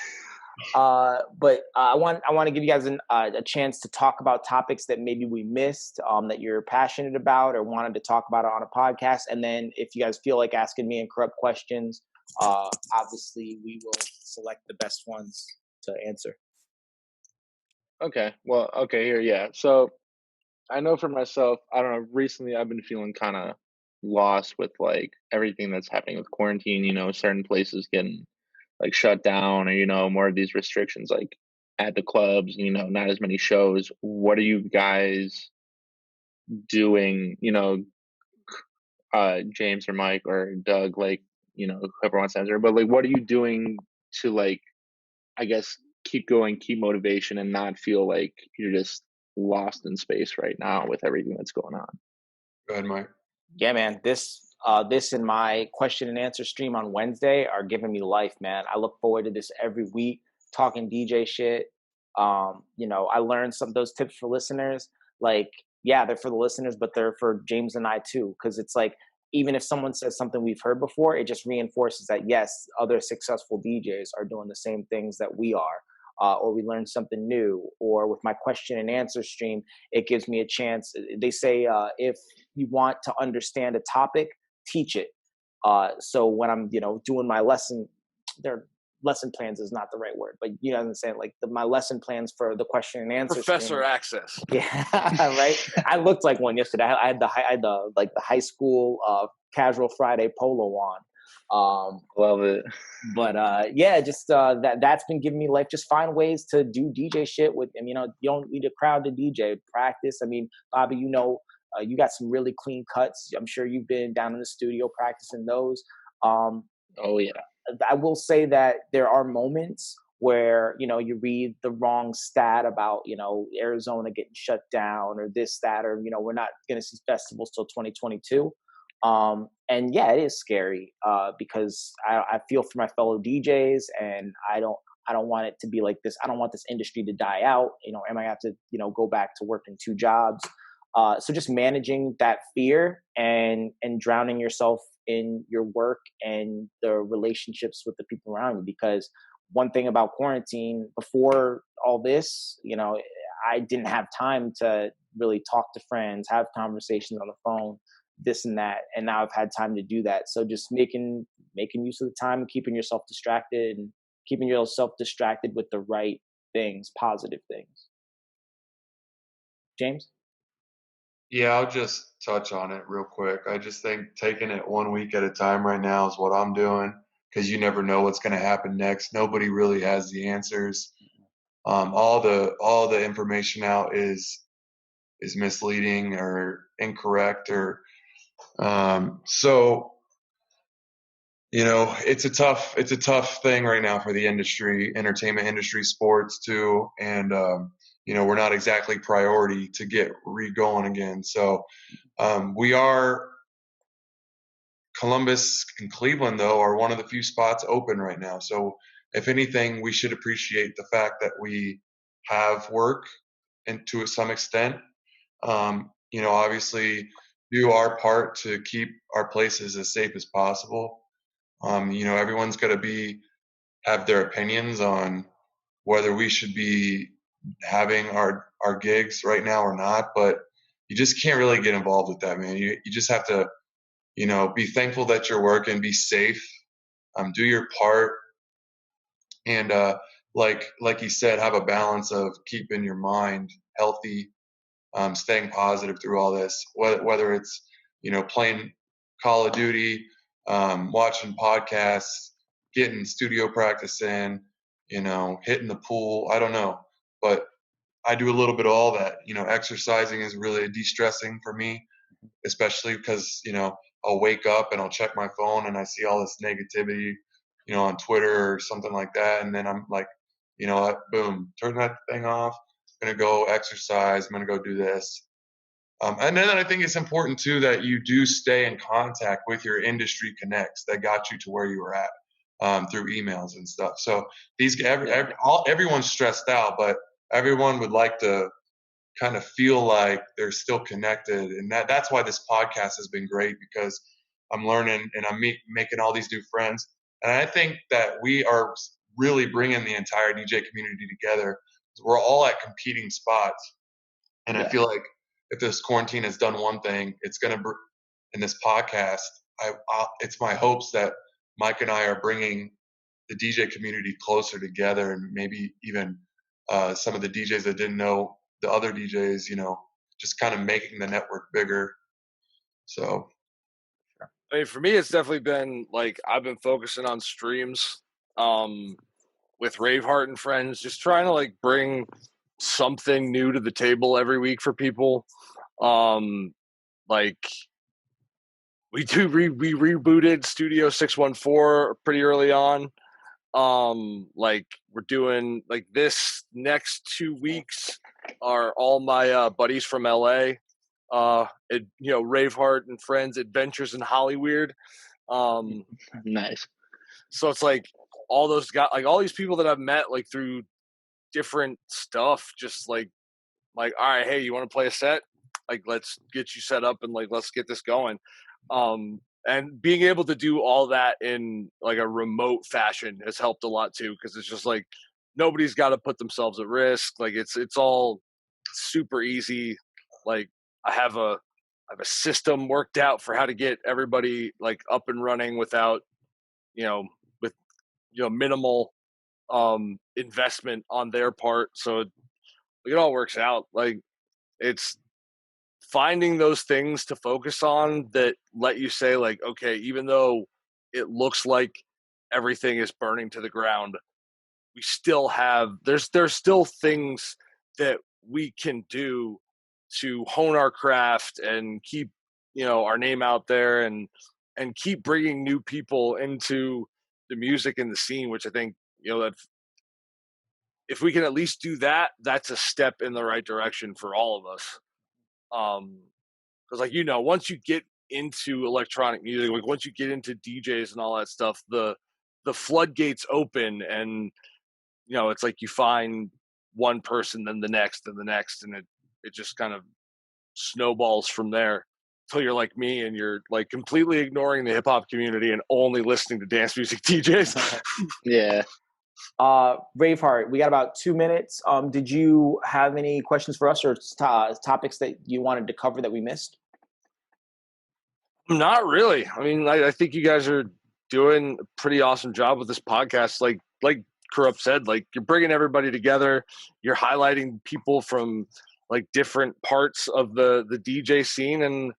But I want to give you guys a chance to talk about topics that maybe we missed, that you're passionate about or wanted to talk about on a podcast. And then if you guys feel like asking me incorrect questions, obviously we will select the best ones to answer. Okay. Well, okay, here, yeah. So I know for myself, I don't know, recently I've been feeling kind of lost with like everything that's happening with quarantine, certain places getting like shut down, or more of these restrictions like at the clubs, not as many shows. What are you guys doing, James or Mike or Doug, like, whoever wants to answer, but like, what are you doing to, like, I guess, keep going, keep motivation, and not feel like you're just lost in space right now with everything that's going on? Go ahead, Mike. Yeah, man, this and my question and answer stream on Wednesday are giving me life, man. I look forward to this every week, talking DJ shit. I learned some of those tips for listeners. Like, yeah, they're for the listeners, but they're for James and I too. Cause it's like, even if someone says something we've heard before, it just reinforces that, yes, other successful DJs are doing the same things that we are. Or we learned something new. Or with my question and answer stream, it gives me a chance. They say, if you want to understand a topic, teach it. So when I'm, doing my lesson, lesson plans is not the right word, but you know what I'm saying? Like my lesson plans for the question and answer. Professor Access. Yeah, right. I looked like one yesterday. I had the high school casual Friday polo on. Love it. But just that's been giving me life. Just find ways to do DJ shit with, you don't need a crowd to DJ. Practice. I mean, Bobby, you got some really clean cuts. I'm sure you've been down in the studio practicing those. Oh yeah. I will say that there are moments where, you read the wrong stat about, Arizona getting shut down or this, that, or, we're not going to see festivals till 2022. And yeah, it is scary, because I feel for my fellow DJs, and I don't want it to be like this. I don't want this industry to die out. Am I have to, go back to working 2 jobs? So just managing that fear and drowning yourself in your work and the relationships with the people around you. Because one thing about quarantine, before all this, I didn't have time to really talk to friends, have conversations on the phone, this and that. And now I've had time to do that. So just making use of the time, keeping yourself distracted with the right things, positive things. James? Yeah, I'll just touch on it real quick. I just think taking it 1 week at a time right now is what I'm doing, because you never know what's going to happen next. Nobody really has the answers. All the information out is misleading or incorrect, or so it's a tough thing right now for the industry, entertainment industry, sports too. And, we're not exactly priority to get re-going again. So, Columbus and Cleveland, though, are one of the few spots open right now. So if anything, we should appreciate the fact that we have work and to some extent, obviously do our part to keep our places as safe as possible. Everyone's got to have their opinions on whether we should be having our gigs right now or not, but you just can't really get involved with that, man. You just have to, be thankful that you're working, be safe, do your part, and like you said, have a balance of keeping your mind healthy, staying positive through all this. Whether it's playing Call of Duty, watching podcasts, getting studio practice in, hitting the pool. I don't know, but I do a little bit of all that. Exercising is really de-stressing for me, especially because I'll wake up and I'll check my phone and I see all this negativity, on Twitter or something like that, and then I'm like, what, boom, turn that thing off. I'm gonna go exercise. I'm gonna go do this. And then I think it's important too that you do stay in contact with your industry connects that got you to where you were at, through emails and stuff. So everyone's stressed out, but everyone would like to kind of feel like they're still connected, and that's why this podcast has been great, because I'm learning and I'm making all these new friends, and I think that we are really bringing the entire DJ community together. We're all at competing spots, and I feel like if this quarantine has done one thing, it's going to in this podcast. It's my hopes that Mike and I are bringing the DJ community closer together, and maybe even some of the DJs that didn't know the other DJs, just kind of making the network bigger. So, I mean, for me, it's definitely been like I've been focusing on streams with Raveheart and friends, just trying to like bring something new to the table every week for people. Like we rebooted Studio 614 pretty early on. Like we're doing like this next 2 weeks are all my buddies from LA. Raveheart and Friends Adventures in Hollywood. Nice. So it's like all those guys, like all these people that I've met like through different stuff, just like all right, hey, you want to play a set? Like let's get you set up and like let's get this going. And being able to do all that in like a remote fashion has helped a lot too, because it's just like nobody's got to put themselves at risk. Like it's all super easy. Like I have a system worked out for how to get everybody like up and running without with minimal investment on their part. So it all works out. Like it's finding those things to focus on that let you say like, okay, even though it looks like everything is burning to the ground, we still have there's still things that we can do to hone our craft and keep our name out there and keep bringing new people into the music and the scene, which I think that if we can at least do that, that's a step in the right direction for all of us. Because like once you get into electronic music, like once you get into DJs and all that stuff, the floodgates open, and it's like you find one person, then the next, and it just kind of snowballs from there until you're like me and you're like completely ignoring the hip hop community and only listening to dance music DJs. Yeah. Raveheart, we got about 2 minutes. Did you have any questions for us or topics that you wanted to cover that we missed? Not really. I mean, I think you guys are doing a pretty awesome job with this podcast. Like Corrupt said, like you're bringing everybody together. You're highlighting people from like different parts of the DJ scene, and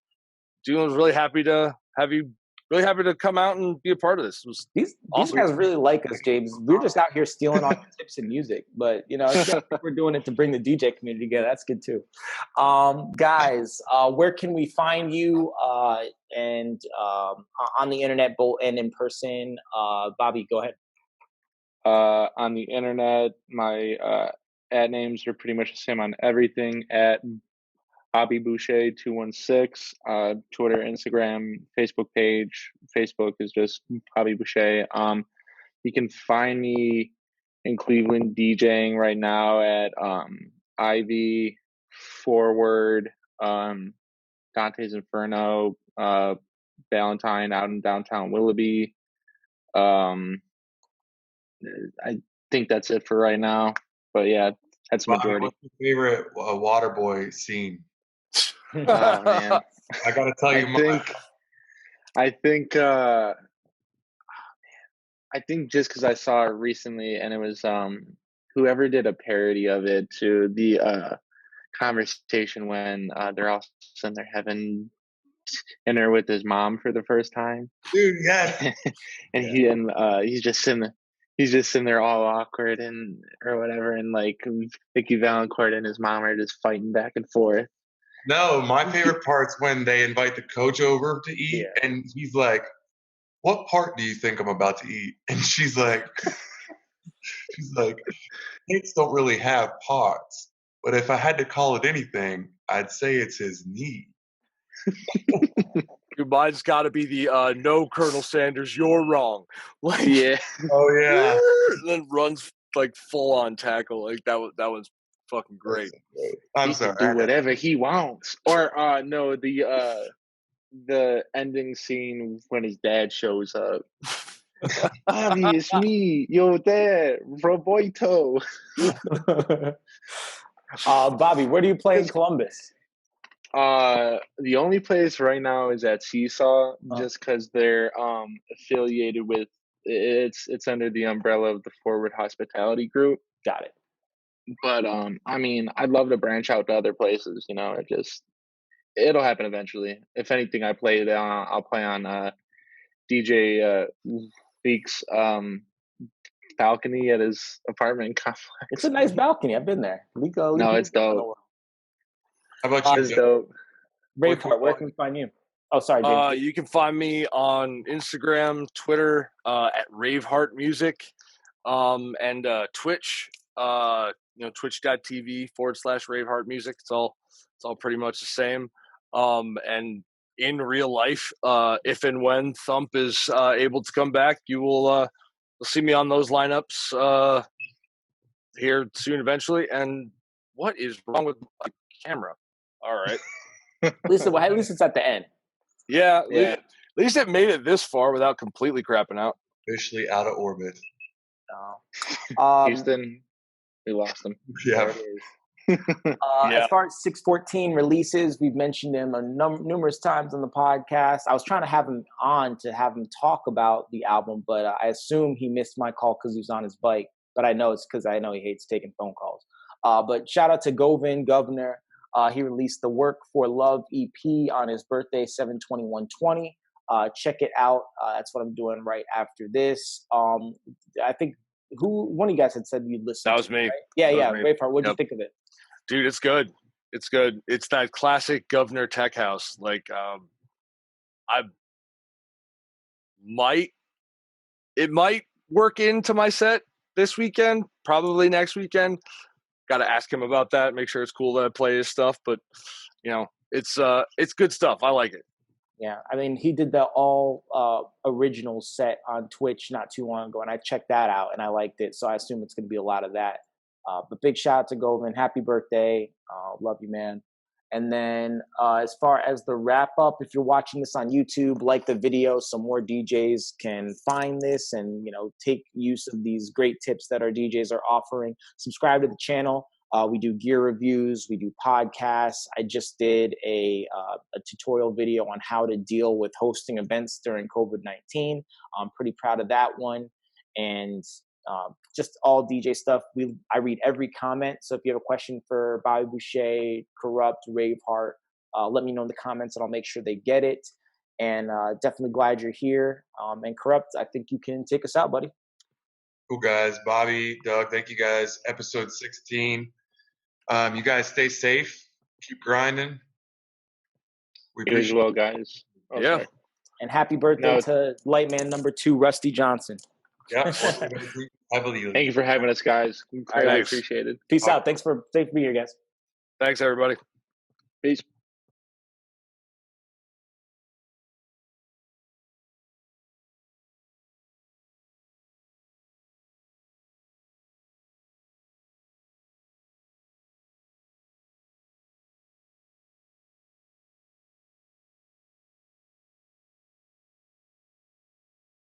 Dylan's really happy to have you really happy to come out and be a part of this. It was These awesome. guys really like us, James. We're just out here stealing all the tips in music, but we're doing it to bring the DJ community together. That's good too. Guys, where can we find you and on the internet, both and in person? Bobby, go ahead. On the internet, my ad names are pretty much the same on everything at Bobby Booshay 216, Twitter, Instagram, Facebook page. Facebook is just Bobby Booshay. You can find me in Cleveland DJing right now at Ivy, Forward, Dante's Inferno, Valentine out in downtown Willoughby. I think that's it for right now. But yeah, that's the majority. What's your favorite Waterboy scene? Oh man, I gotta tell you, I think just because I saw it recently, and it was whoever did a parody of it to the conversation when they're all sitting there having dinner with his mom for the first time. Dude, yeah. And he's just sitting there all awkward and or whatever, and like Vicky Valancourt and his mom are just fighting back and forth. No, my favorite part's when they invite the coach over to eat, and he's like, "What part do you think I'm about to eat?" And she's like, "Cakes don't really have parts, but if I had to call it anything, I'd say it's his knee." Mine's got to be the no, Colonel Sanders, you're wrong. Like, yeah. Oh yeah. And then runs like full on tackle. Like that was fucking great. I'm he sorry. can do whatever he wants. Or no, the ending scene when his dad shows up. Bobby, it's me, your dad, Roboito. Bobby, where do you play in Columbus? The only place right now is at Seesaw, just because they're affiliated with it's under the umbrella of the Forward Hospitality Group. Got it. But I mean, I'd love to branch out to other places. It'll happen eventually. If anything, I'll play on DJ Beek's balcony at his apartment complex. It's a nice balcony. I've been there. No, it's dope. How about you? It's dope. Raveheart, where can we find you? Oh, sorry, James. You can find me on Instagram, Twitter, at Raveheart Music, and Twitch. Twitch.tv/Raveheart Music. It's all pretty much the same. And in real life, if and when Thump is able to come back, you'll see me on those lineups here soon, eventually. And what is wrong with my camera? All right. At least it's at the end. Yeah. At least it made it this far without completely crapping out. Officially out of orbit. Houston, we lost him. Yeah. As far as 614 releases, we've mentioned him numerous times on the podcast. I was trying to have him on to have him talk about the album, but I assume he missed my call because he was on his bike. But I know it's because I know he hates taking phone calls. But shout out to Governor. He released the Work for Love EP on his birthday, 7/21/20. Check it out. That's what I'm doing right after this. I think one of you guys had said you'd listen. That was to me. Right? Yeah. Raveheart, what'd you think of it? Dude, it's good. It's good. It's that classic Governor Tech House. Like, it might work into my set this weekend, probably next weekend. Got to ask him about that. Make sure it's cool that I play his stuff. But it's good stuff. I like it. Yeah, I mean, he did the all original set on Twitch not too long ago, and I checked that out and I liked it. So I assume it's going to be a lot of that. But big shout out to Govan. Happy birthday. Love you, man. And then as far as the wrap up, if you're watching this on YouTube, like the video so more DJs can find this and, take use of these great tips that our DJs are offering. Subscribe to the channel. We do gear reviews. We do podcasts. I just did a tutorial video on how to deal with hosting events during COVID-19. I'm pretty proud of that one. And just all DJ stuff. I read every comment. So if you have a question for Bobby Booshay, Corrupt, Raveheart, let me know in the comments and I'll make sure they get it. and definitely glad you're here. And Corrupt, I think you can take us out, buddy. Cool, guys. Bobby, Doug, thank you guys. Episode 16. You guys stay safe. Keep grinding. We You as well, guys. Oh, yeah. Sorry. And happy birthday to Lightman number 2, Rusty Johnson. Yeah. I believe you. Thank you for having us, guys. Greatly appreciated. Peace out. Thanks for being here, guys. Thanks, everybody. Peace.